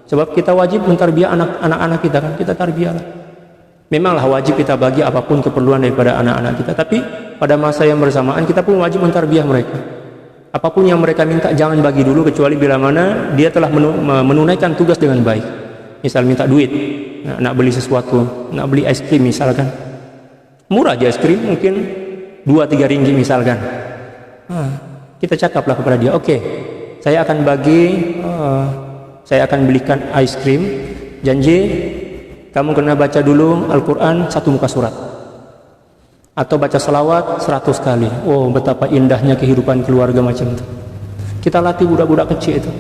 [SPEAKER 1] Sebab kita wajib mentarbiah anak-anak kita kan, kita tarbiyahlah. Memanglah wajib kita bagi apapun keperluan daripada anak-anak kita, tapi pada masa yang bersamaan kita pun wajib mentarbiah mereka. Apapun yang mereka minta jangan bagi dulu, kecuali bila mana dia telah menunaikan tugas dengan baik. Misal minta duit, nak beli sesuatu, nak beli es krim misalkan, murah aja es krim, mungkin 2-3 ringgit misalkan. Kita cakaplah kepada dia, oke, saya akan belikan es krim, janji kamu kena baca dulu Al-Quran 1 muka surat, atau baca selawat 100 kali. Betapa indahnya kehidupan keluarga macam itu. Kita latih budak-budak kecil itu.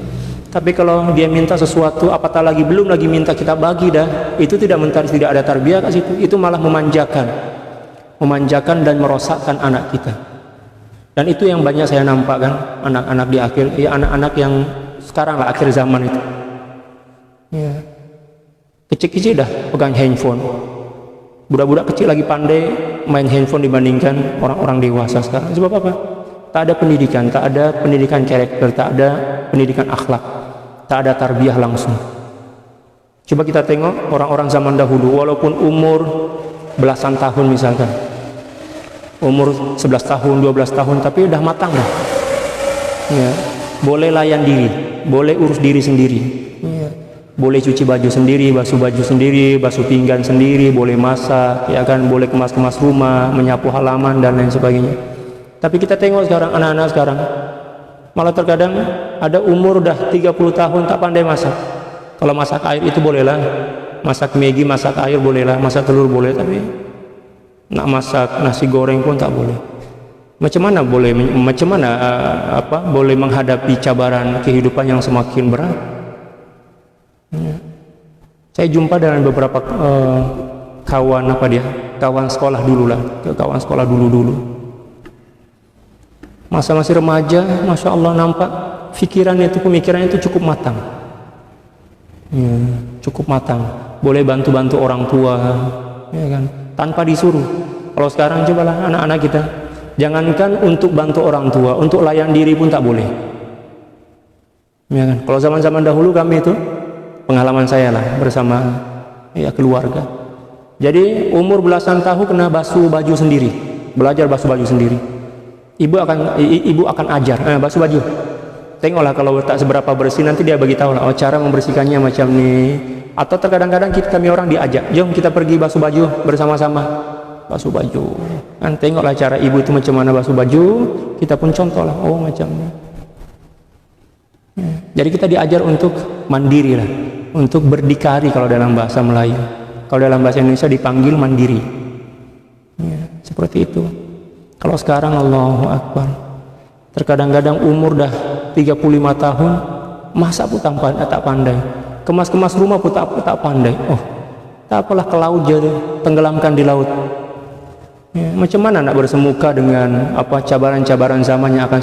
[SPEAKER 1] Tapi kalau dia minta sesuatu, apatah lagi belum lagi minta kita bagi dah, itu tidak ada tarbiyah kat situ. Itu malah memanjakan dan merosakkan anak kita. Dan itu yang banyak saya nampak kan, anak-anak di anak-anak yang sekarang lah, akhir zaman itu. Ya. Kecil-kecil dah pegang handphone. Budak-budak kecil lagi pandai main handphone dibandingkan orang-orang dewasa sekarang. Sebab apa? Tak ada pendidikan, tak ada pendidikan karakter, tak ada pendidikan akhlak, tak ada tarbiyah langsung. Coba kita tengok orang-orang zaman dahulu, walaupun umur belasan tahun misalkan, umur 11 tahun, 12 tahun, tapi udah matang dah. Ya, boleh layan diri, boleh urus diri sendiri. Ya. Boleh cuci baju sendiri, basuh baju sendiri, basuh pinggan sendiri, boleh masak, ya kan, boleh kemas-kemas rumah, menyapu halaman dan lain sebagainya. Tapi kita tengok sekarang anak-anak sekarang, malah terkadang ada umur udah 30 tahun tak pandai masak. Kalau masak air itu bolehlah, masak Maggi, masak air bolehlah, masak telur boleh, tapi nak masak nasi goreng pun tak boleh. Macam mana boleh boleh menghadapi cabaran kehidupan yang semakin berat? Ya. Saya jumpa dengan beberapa kawan sekolah dulu. Masa masih remaja, masya Allah, nampak pemikirannya itu cukup matang. Ya, cukup matang. Boleh bantu-bantu orang tua, ya kan, tanpa disuruh. Kalau sekarang cobalah anak-anak kita, jangankan untuk bantu orang tua, untuk layan diri pun tak boleh. Ya kan? Kalau zaman-zaman dahulu kami itu, pengalaman saya lah bersama ya keluarga. Jadi umur belasan tahun kena basuh baju sendiri, belajar basuh baju sendiri. Ibu akan ajar, basuh baju. Tengoklah kalau tak seberapa bersih, nanti dia bagi tahu lah, oh cara membersihkannya macam ni. Atau terkadang-kadang kami orang diajak, jom kita pergi basuh baju bersama-sama, basuh baju. Kan tengoklah cara ibu itu macam mana basuh baju, kita pun contoh lah, oh macam ni. Jadi kita diajar untuk mandiri lah, untuk berdikari kalau dalam bahasa Melayu. Kalau dalam bahasa Indonesia dipanggil mandiri. Ya, seperti itu. Kalau sekarang Allahu Akbar, terkadang-kadang umur dah 35 tahun, masak pun tak pandai, kemas-kemas rumah pun tak pandai. Oh, tak apalah, ke laut je, tenggelamkan di laut. Ya, macam mana nak bersemuka dengan cabaran-cabaran zaman yang akan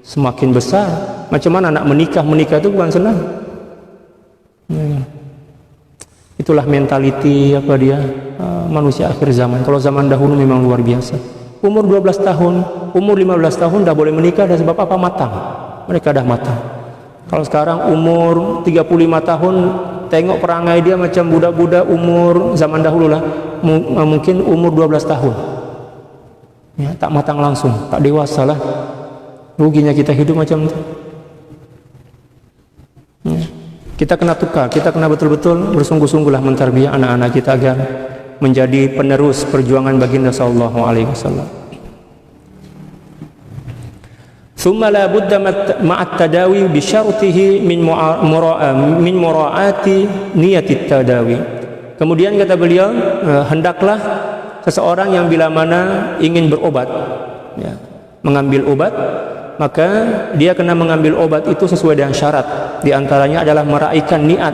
[SPEAKER 1] semakin besar? Macam mana nak menikah itu bukan senang. Ya. Itulah mentaliti manusia akhir zaman. Kalau zaman dahulu memang luar biasa. Umur 12 tahun, umur 15 tahun dah boleh menikah, dan sebab apa? Matang. Mereka dah matang. Kalau sekarang umur 35 tahun, tengok perangai dia macam budak-budak umur zaman dahulu lah. Mungkin umur 12 tahun. Ya, tak matang langsung, tak dewasa lah. Ruginya kita hidup macam itu. Ya. Kita kena tukar, kita kena betul-betul bersungguh-sungguhlah mentarbiyah anak-anak kita agar menjadi penerus perjuangan baginda sallallahu alaihi wasallam. Thumma la budda ma'at tadawi bi syartihi min mura'ati niyatit tadawi. Kemudian kata beliau, hendaklah seseorang yang bila mana ingin berobat, ya, mengambil obat, maka dia kena mengambil obat itu sesuai dengan syarat. Di antaranya adalah meraihkan niat,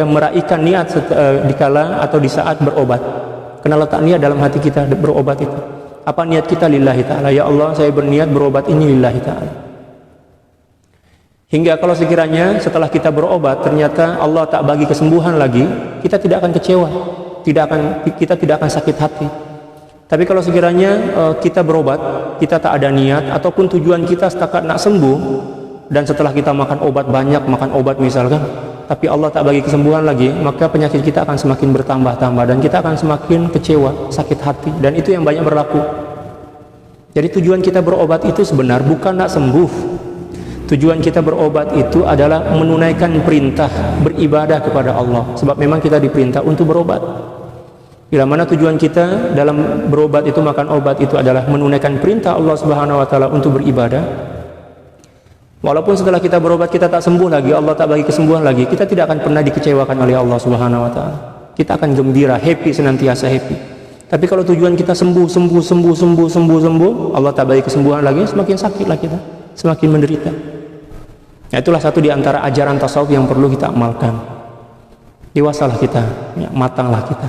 [SPEAKER 1] meraihkan niat dikala atau di saat berobat. Kena letak niat dalam hati kita berobat itu. Apa niat kita? Lillahi ta'ala. Ya Allah, saya berniat berobat ini lillahi ta'ala. Hingga kalau sekiranya setelah kita berobat ternyata Allah tak bagi kesembuhan lagi, kita tidak akan kecewa, kita tidak akan sakit hati. Tapi kalau sekiranya kita berobat, kita tak ada niat, ataupun tujuan kita setakat nak sembuh, dan setelah kita makan obat banyak, makan obat misalkan, tapi Allah tak bagi kesembuhan lagi, maka penyakit kita akan semakin bertambah-tambah, dan kita akan semakin kecewa, sakit hati, dan itu yang banyak berlaku. Jadi tujuan kita berobat itu sebenarnya bukan nak sembuh. Tujuan kita berobat itu adalah menunaikan perintah beribadah kepada Allah, sebab memang kita diperintah untuk berobat. Bila mana tujuan kita dalam berobat itu, makan obat itu adalah menunaikan perintah Allah Subhanahu wa taala untuk beribadah. Walaupun setelah kita berobat kita tak sembuh lagi, Allah tak bagi kesembuhan lagi, kita tidak akan pernah dikecewakan oleh Allah Subhanahu wa taala. Kita akan gembira, happy, senantiasa happy. Tapi kalau tujuan kita sembuh, Allah tak bagi kesembuhan lagi, semakin sakitlah kita, semakin menderita. Nah, itulah satu di antara ajaran tasawuf yang perlu kita amalkan. Dewasalah kita, ya, matanglah kita.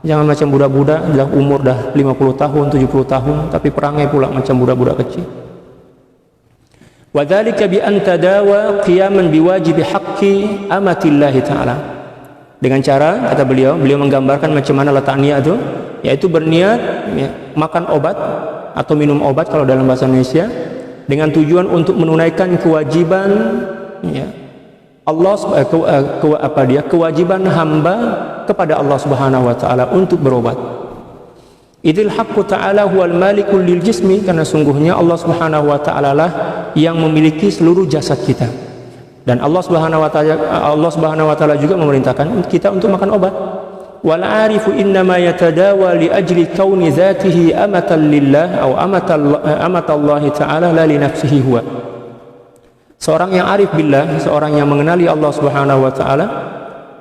[SPEAKER 1] Jangan macam budak-budak, umur dah 50 tahun, 70 tahun, tapi perangai pula macam budak-budak kecil. Wa dzalika bi an tadawa qiyaman biwajibi haqqi amatillahi ta'ala. Dengan cara, kata beliau menggambarkan macam mana letak niat itu, yaitu berniat makan obat atau minum obat kalau dalam bahasa Indonesia, dengan tujuan untuk menunaikan kewajiban kewajiban hamba kepada Allah Subhanahu wa taala untuk berobat. Idil haqqu ta'ala huwal malikul lil jismi, karena sungguhnya Allah Subhanahu wa taala lah yang memiliki seluruh jasad kita. Dan Allah Subhanahu wa taala juga memerintahkan kita untuk makan obat. Wal arifu innama yatadawa li ajli kauni dzatihi amatan lillah atau amatallahi ta'ala la li nafsihi huwa. Seorang yang arif billah, seorang yang mengenali Allah Subhanahu wa taala,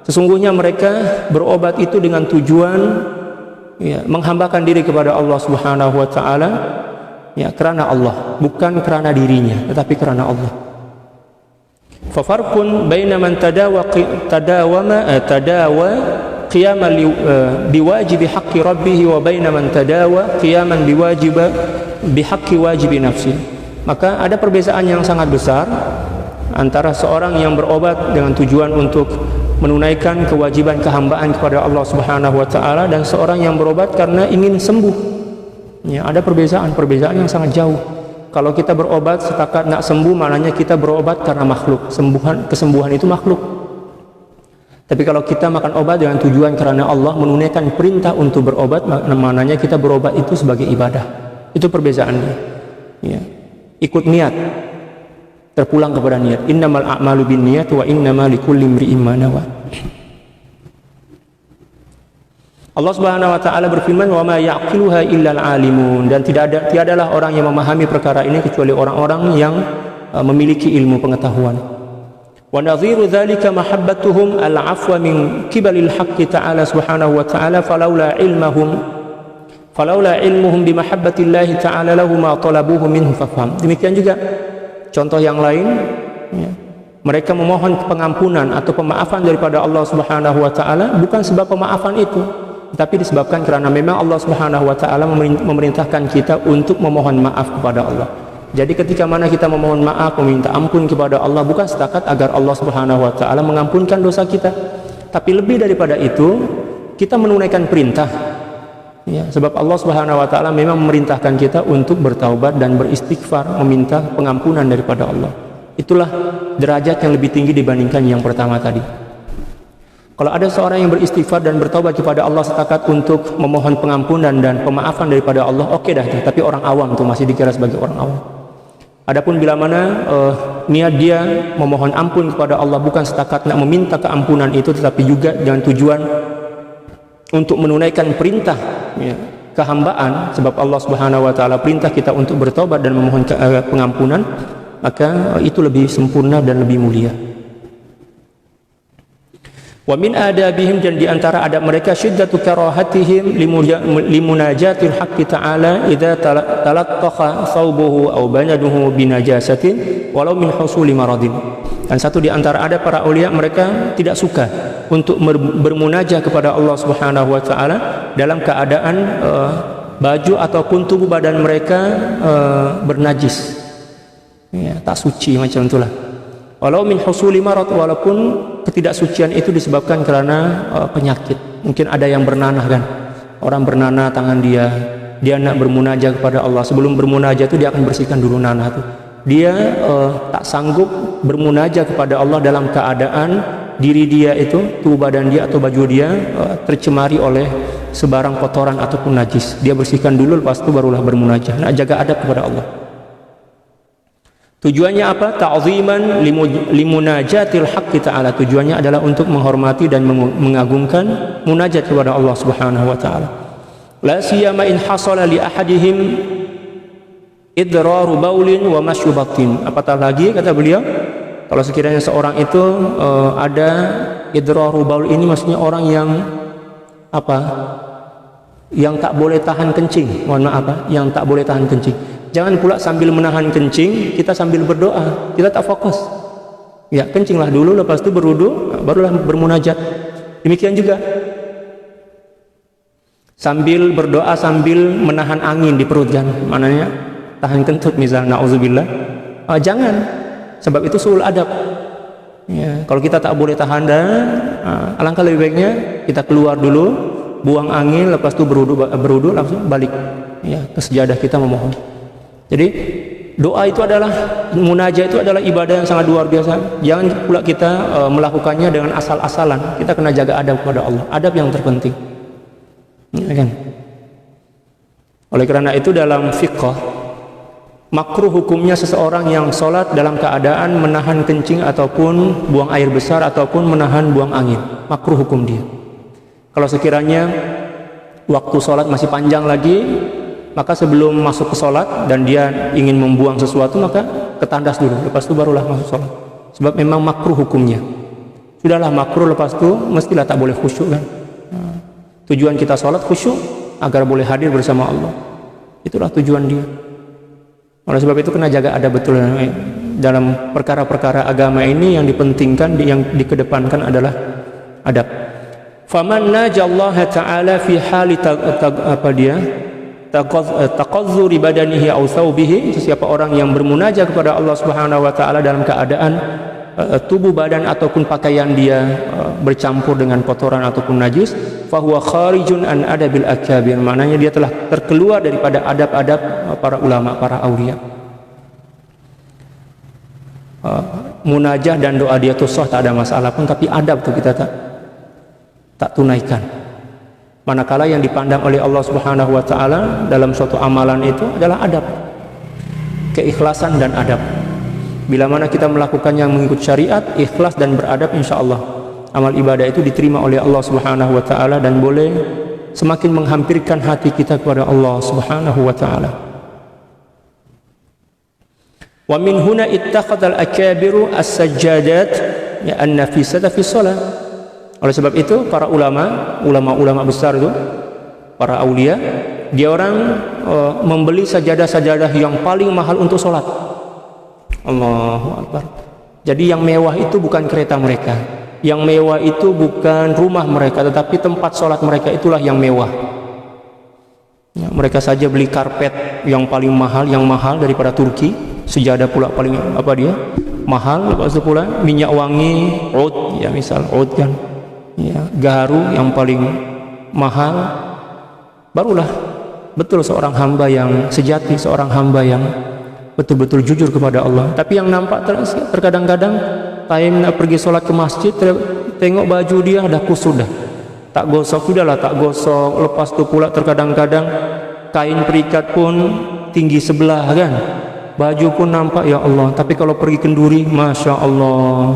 [SPEAKER 1] sesungguhnya mereka berobat itu dengan tujuan menghambakan diri kepada Allah Subhanahu wa taala karena Allah, bukan karena dirinya, tetapi karena Allah. Fafarqun baina man tadawa qiyaman biwajibi haqqi rabbih wa baina man tadawa qiyaman bihaqqi wajibi nafsi. Maka ada perbedaan yang sangat besar antara seorang yang berobat dengan tujuan untuk menunaikan kewajiban kehambaan kepada Allah Subhanahu wa taala dan seorang yang berobat karena ingin sembuh. Ada perbedaan yang sangat jauh. Kalau kita berobat setakat nak sembuh, maknanya kita berobat karena makhluk. Kesembuhan itu makhluk. Tapi kalau kita makan obat dengan tujuan karena Allah, menunaikan perintah untuk berobat, maknanya kita berobat itu sebagai ibadah. Itu perbedaannya. Ikut niat, terpulang kepada niat. Innamal a'malu binniyat wa innamal likulli imri'in ma nawa. Allah Subhanahu wa taala berfirman, "Wa ma ya'qiluha illal 'alimun," dan tiadalah orang yang memahami perkara ini kecuali orang-orang yang memiliki ilmu pengetahuan. Wa nadhiru dzalika mahabbatuhum al-'afwa min qibalil haqqi ta'ala subhanahu wa ta'ala falaula ilmuhum bi mahabbatillahi ta'ala lahu ma talabuhu minhu fafham. Demikian juga contoh yang lain, mereka memohon pengampunan atau pemaafan daripada Allah Subhanahu wa taala bukan sebab pemaafan itu, tapi disebabkan karena memang Allah Subhanahu wa taala memerintahkan kita untuk memohon maaf kepada Allah. Jadi ketika mana kita memohon maaf, meminta ampun kepada Allah, bukan setakat agar Allah Subhanahu wa taala mengampunkan dosa kita, tapi lebih daripada itu, kita menunaikan perintah. Sebab Allah Subhanahu wa taala memang memerintahkan kita untuk bertaubat dan beristighfar, meminta pengampunan daripada Allah. Itulah derajat yang lebih tinggi dibandingkan yang pertama tadi. Kalau ada seorang yang beristighfar dan bertaubat kepada Allah setakat untuk memohon pengampunan dan pemaafan daripada Allah, oke dah, tapi orang awam itu masih dikira sebagai orang awam. Adapun bila mana niat dia memohon ampun kepada Allah bukan setakat nak meminta keampunan itu, tetapi juga dengan tujuan untuk menunaikan perintah kehambaan, sebab Allah Subhanahu wa taala perintah kita untuk bertaubat dan memohon pengampunan, maka itu lebih sempurna dan lebih mulia. Wa min adabihim, dan di antara adab mereka syiddatu karahatihim limunajatil haqqi ta'ala idza talattaqa thawbuhu aw banaduhu binajasatin walau min husuli maradin. Dan satu di antara adab para aulia, mereka tidak suka untuk bermunajah kepada Allah Subhanahu wa taala dalam keadaan baju ataupun tubuh badan mereka bernajis. Tak suci macam itulah. Walau min husuli marad, walaupun ketidaksucian itu disebabkan karena penyakit. Mungkin ada yang bernanah kan, orang bernanah tangan dia nak bermunajah kepada Allah. Sebelum bermunajah itu dia akan bersihkan dulu nanah itu. Dia tak sanggup bermunajah kepada Allah dalam keadaan diri dia itu, tubuh badan dia atau baju dia tercemari oleh sebarang kotoran ataupun najis. Dia bersihkan dulu, lepas itu barulah bermunajah. Nak jaga adab kepada Allah. Tujuannya apa? Ta'ziman limunajatil haqqi ta'ala. Tujuannya adalah untuk menghormati dan mengagungkan munajat kepada Allah Subhanahu wa taala. La siyama in hasala li ahadihim idraru baulin wa masyubatin. Apatah lagi kata beliau, kalau sekiranya seorang itu ada idraru baul, ini maksudnya orang yang yang tak boleh tahan kencing. Mohon maaf, yang tak boleh tahan kencing. Jangan pula sambil menahan kencing kita sambil berdoa, kita tak fokus. Ya, kencinglah dulu, lepas itu berwudu, barulah bermunajat. Demikian juga sambil berdoa sambil menahan angin di perut, jangan. Maknanya tahan kentut misalnya, nauzubillah. Jangan, sebab itu suul adab. Ya, kalau kita tak boleh tahan dan alangkah lebih baiknya kita keluar dulu, buang angin, lepas itu berudu langsung balik ya ke sejadah kita memohon. Jadi doa itu adalah, munajat itu adalah ibadah yang sangat luar biasa. Jangan pula kita melakukannya dengan asal-asalan. Kita kena jaga adab kepada Allah, adab yang terpenting ya kan? Oleh karena itu dalam fiqh, makruh hukumnya seseorang yang sholat dalam keadaan menahan kencing ataupun buang air besar ataupun menahan buang angin. Makruh hukum dia. Kalau sekiranya waktu sholat masih panjang lagi, maka sebelum masuk ke sholat dan dia ingin membuang sesuatu, maka ketandas dulu, lepas itu barulah masuk sholat. Sebab memang makruh hukumnya. Sudahlah makruh, lepas itu mestilah tak boleh khusyuk kan. Tujuan kita sholat khusyuk agar boleh hadir bersama Allah. Itulah tujuan dia. Oleh sebab itu kena jaga adab betul dalam perkara-perkara agama ini. Yang dipentingkan, yang dikedepankan adalah adab. Faman najallaha ta'ala fi hali taqazzuri badanihi aw thawbihi, siapa orang yang bermunajat kepada Allah Subhanahu wa taala dalam keadaan tubuh badan ataupun pakaian dia bercampur dengan kotoran ataupun najis, fahuwa kharijun an adabil akabir, maknanya dia telah terkeluar daripada adab-adab para ulama, para aulia. Munajah dan doa dia itu sah, tak ada masalah pun, tapi adab itu kita tak tunaikan. Manakala yang dipandang oleh Allah Subhanahu wa taala dalam suatu amalan itu adalah adab, keikhlasan dan adab. Bila mana kita melakukannya mengikut syariat, ikhlas dan beradab, insya Allah amal ibadah itu diterima oleh Allah Subhanahu wa taala dan boleh semakin menghampirkan hati kita kepada Allah Subhanahu wa taala. Wa min huna ittakhadha al-akabiru as-sajjadat ya an-nafisata fi shalah. Oleh sebab itu para ulama besar itu, para aulia, dia orang membeli sajadah-sajadah yang paling mahal untuk sholat. Allahu Akbar. Jadi yang mewah itu bukan kereta mereka, yang mewah itu bukan rumah mereka, tetapi tempat sholat mereka itulah yang mewah ya, mereka saja beli karpet yang paling mahal, yang mahal daripada Turki, sejadah pula paling mahal, lepas itu pula minyak wangi oud ya, misal oud kan ya, garu yang paling mahal, barulah betul seorang hamba yang sejati, seorang hamba yang betul-betul jujur kepada Allah. Tapi yang nampak terkadang-kadang time nak pergi sholat ke masjid, tengok baju dia dah kusut dah, tak gosok, sudahlah tak gosok, lepas tu pula terkadang-kadang kain perikat pun tinggi sebelah kan, baju pun nampak ya Allah. Tapi kalau pergi kenduri, Masya Allah,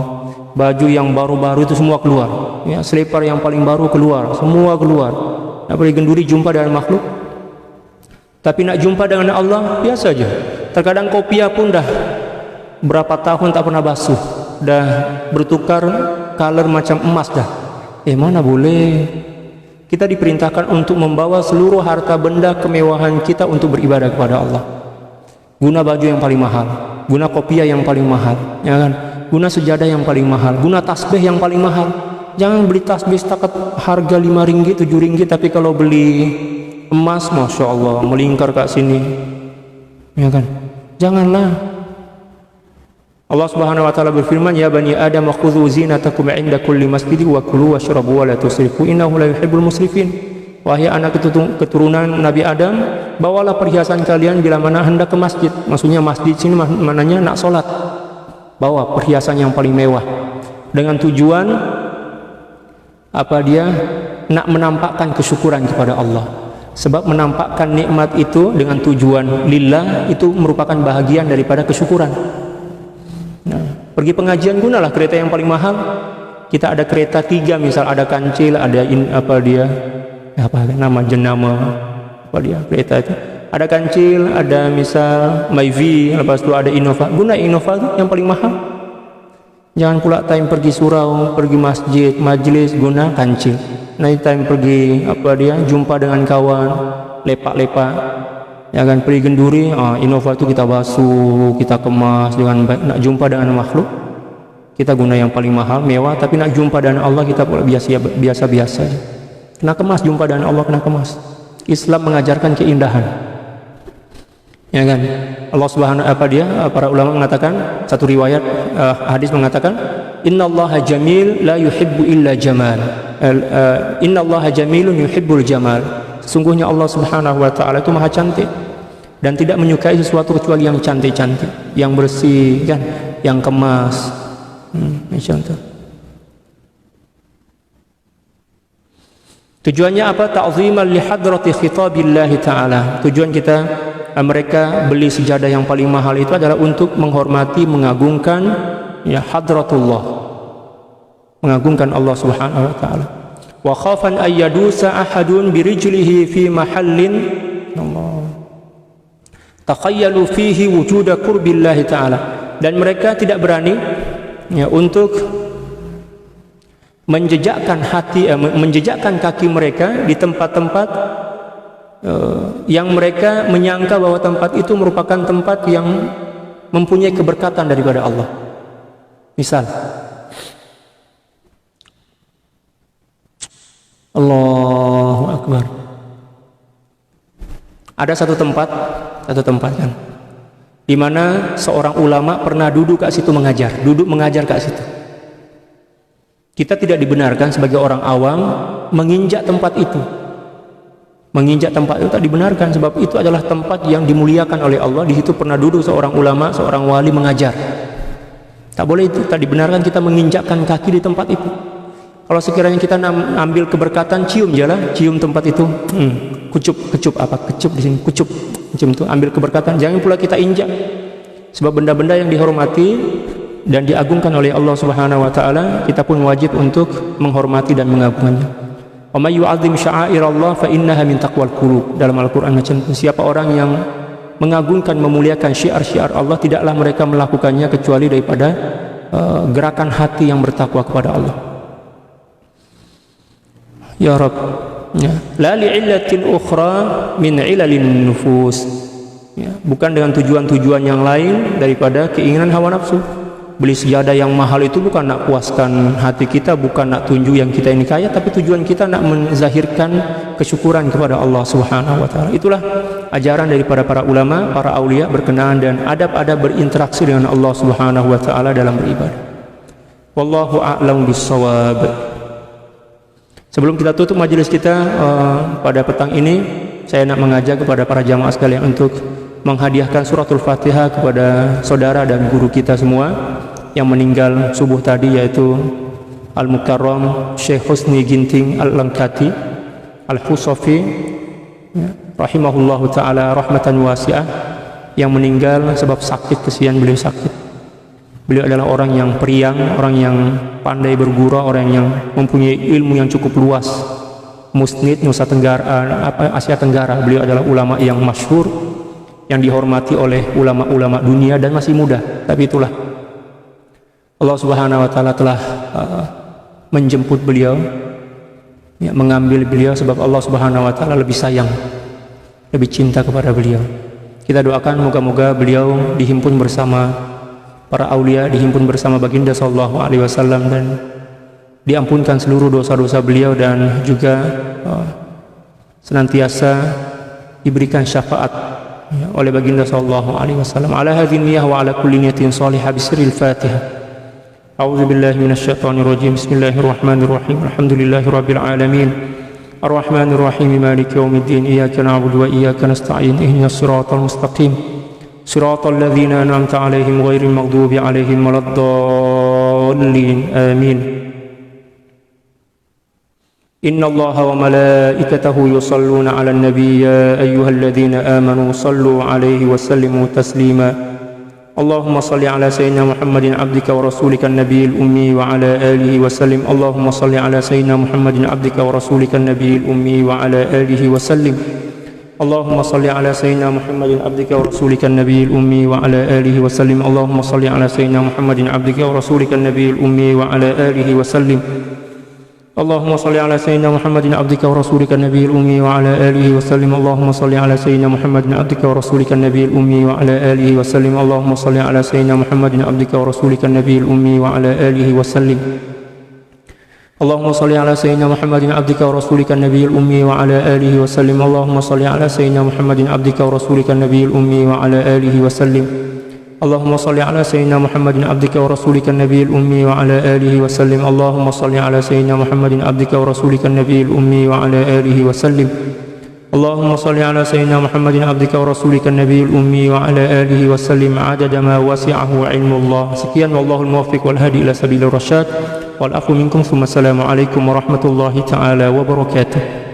[SPEAKER 1] baju yang baru-baru itu semua keluar ya, selipar yang paling baru keluar, semua keluar. Nak pergi kenduri jumpa dengan makhluk, tapi nak jumpa dengan Allah biasa aja. Terkadang kopiah pun dah berapa tahun tak pernah basuh, dah bertukar color macam emas dah. Mana boleh. Kita diperintahkan untuk membawa seluruh harta benda kemewahan kita untuk beribadah kepada Allah. Guna baju yang paling mahal, guna kopiah yang paling mahal ya kan, guna sejadah yang paling mahal, guna tasbih yang paling mahal. Jangan beli tasbih setakat harga 5 ringgit, 7 ringgit, tapi kalau beli emas, Masya Allah, melingkar kat sini ya kan. Janganlah. Allah Subhanahu wa taala berfirman, ya bani adam khudhu zinatakum 'inda kulli masjid wa kulu washrabu wa la tusrifu innahu la yuhibbul musrifin. Wahai anak keturunan Nabi Adam, bawalah perhiasan kalian bila mana hendak ke masjid. Maksudnya masjid sini maknanya nak solat. Bawa perhiasan yang paling mewah dengan tujuan apa dia? Nak menampakkan kesyukuran kepada Allah. Sebab menampakkan nikmat itu dengan tujuan lillah itu merupakan bahagian daripada kesyukuran. Nah, pergi pengajian gunalah kereta yang paling mahal. Kita ada kereta 3 misal, ada kancil, ada jenama kereta itu. Ada kancil, ada misal Myvi, lepas itu ada Innova. Guna Innova itu yang paling mahal. Jangan pula time pergi surau, pergi masjid, majlis guna kancil. Night time pergi jumpa dengan kawan, lepak-lepak ya kan, pergi kenduri, Innova itu kita basuh, kita kemas dengan baik. Nak jumpa dengan makhluk kita guna yang paling mahal, mewah, tapi nak jumpa dengan Allah kita biasa-biasa. Kena kemas, jumpa dengan Allah kena kemas. Islam mengajarkan keindahan ya kan. Allah Subhanahu para ulama mengatakan, satu riwayat hadis mengatakan, innallaha jamil la yuhibbu illa jamal. Innallaha jamilun yuhibbul jamal. Sesungguhnya Allah Subhanahu wa taala itu maha cantik dan tidak menyukai sesuatu kecuali yang cantik-cantik, yang bersih kan, yang kemas. Macam itu. Tujuannya apa? Ta'ziman li hadrati khitabillah taala. Tujuan kita, mereka beli sejadah yang paling mahal itu adalah untuk menghormati, mengagungkan ya hadratullah, mengagungkan Allah Subhanahu wa taala. Wa khafan ayyadusa ahadun birijlihi fi mahallin Allah takhayyalu fihi wujuda qurbillah taala. Dan mereka tidak berani ya untuk menjejakkan kaki mereka di tempat-tempat yang mereka menyangka bahwa tempat itu merupakan tempat yang mempunyai keberkatan daripada Allah. Misal, Allahu Akbar. Ada satu tempat kan, di mana seorang ulama pernah duduk kat situ mengajar, kat situ. Kita tidak dibenarkan sebagai orang awam menginjak tempat itu. Menginjak tempat itu tak dibenarkan, sebab itu adalah tempat yang dimuliakan oleh Allah. Di situ pernah duduk seorang ulama, seorang wali mengajar. Tak boleh itu, tak dibenarkan kita menginjakkan kaki di tempat itu. Kalau sekiranya kita ambil keberkatan, cium jalan, cium tempat itu, kecup di sini, kucup, macam itu, ambil keberkatan. Jangan pula kita injak, sebab benda-benda yang dihormati dan diagungkan oleh Allah Subhanahu wa taala, kita pun wajib untuk menghormati dan mengagungkannya. Wa may yu'azzim sya'airallah fa innaha min taqwal qulub. Dalam Al-Qur'an macam itu, siapa orang yang mengagungkan, memuliakan syiar-syiar Allah, tidaklah mereka melakukannya kecuali daripada gerakan hati yang bertakwa kepada Allah. Ya Rabb, ya. La li'illatin ukhra min ilalin nufus. Ya, bukan dengan tujuan-tujuan yang lain daripada keinginan hawa nafsu. Beli sejadah yang mahal itu bukan nak puaskan hati kita, bukan nak tunjuk yang kita ini kaya, tapi tujuan kita nak menzahirkan kesyukuran kepada Allah Subhanahu wa taala. Itulah ajaran daripada para ulama, para aulia berkenaan dan adab-adab berinteraksi dengan Allah Subhanahu wa taala dalam beribadah. Wallahu a'lam bissawab. Sebelum kita tutup majelis kita pada petang ini, saya nak mengajak kepada para jamaah sekalian untuk menghadiahkan suratul Fatihah kepada saudara dan guru kita semua yang meninggal subuh tadi, yaitu Al-Mukarram Syekh Husni Ginting Al-Langkati Al-Husafi ya, rahimahullahu ta'ala rahmatan wasi'ah, yang meninggal sebab sakit. Kesian beliau sakit. Beliau adalah orang yang periang, orang yang pandai bergurau, orang yang mempunyai ilmu yang cukup luas. Musnid Nusa Tenggara, Asia Tenggara. Beliau adalah ulama yang masyhur, yang dihormati oleh ulama-ulama dunia dan masih muda. Tapi itulah, Allah Subhanahu wa taala telah menjemput beliau, ya, mengambil beliau, sebab Allah Subhanahu wa taala lebih sayang, lebih cinta kepada beliau. Kita doakan moga-moga beliau dihimpun bersama para aulia, dihimpun bersama baginda sallallahu alaihi wasallam, dan diampunkan seluruh dosa-dosa beliau, dan juga senantiasa diberikan syafaat ya, oleh baginda sallallahu alaihi wasallam. Ala hadhihi niyyah wa ala kulli niyatin salihah bisirril Fatihah. A'udzu billahi minasyaitonir rajim. Bismillahirrahmanirrahim. Alhamdulillahirabbil alamin. Arrahmanir rahim. Maliki yaumiddin. Iyyaka na'budu wa iyyaka nasta'in. Ihdinas siratal mustaqim. Siratal ladzina an'amta 'alaihim ghairil maghdubi 'alaihim waladdallin. Amin. Inna Allaha wa malaikatahu yusalluna 'alan nabiy ya ayyuhalladzina amanu sallu 'alaihi wa sallimu taslima. Allahumma salli 'ala sayyidina Muhammadin 'abdika wa rasulika an-nabiyil ummi wa 'ala alihi wa sallim. Allahumma salli 'ala sayyidina Muhammadin 'abdika wa rasulika an-nabiyil ummi wa 'ala alihi wa sallim. Allahumma salli 'ala sayyidina Muhammadin 'abdika wa rasulika an-nabiyil ummi wa 'ala alihi wa sallim. Allahumma salli 'ala sayyidina Muhammadin 'abdika wa rasulika an-nabiyil ummi wa 'ala alihi wa sallim. Allahumma salli 'ala sayyidina Muhammadin 'abdika wa rasulika an-nabiyil ummi wa 'ala alihi wa sallim. Allahumma salli 'ala sayyidina Muhammadin 'abdika wa rasulika an-nabiyil ummi wa 'ala alihi wa sallim. Allahumma salli 'ala sayyidina Muhammadin 'abdika wa rasulika an-nabiyil ummi wa 'ala alihi wa sallim. Allahumma salli 'ala sayyidina Muhammadin 'abdika wa rasulika an-nabiyil ummi wa 'ala alihi wa sallim. Allahumma salli 'ala sayyidina Muhammadin 'abdika wa rasulika an-nabiyil ummi wa 'ala alihi wa sallim. اللهم صل على سيدنا محمد عبدك ورسولك النبي الأمي وعلى آله وسلم. اللهم صل على سيدنا محمد عبدك ورسولك النبي الأمي وعلى آله وسلم. اللهم صل على سيدنا محمد عبدك ورسولك النبي الأمي وعلى آله وسلم عدد ما وسعه علم الله. Sekian, wallahul muwaffiq wal hadi ila sabilir rasyad. Wal afu minkum, tsumma assalamu alaikum warahmatullahi taala wabarakatuh.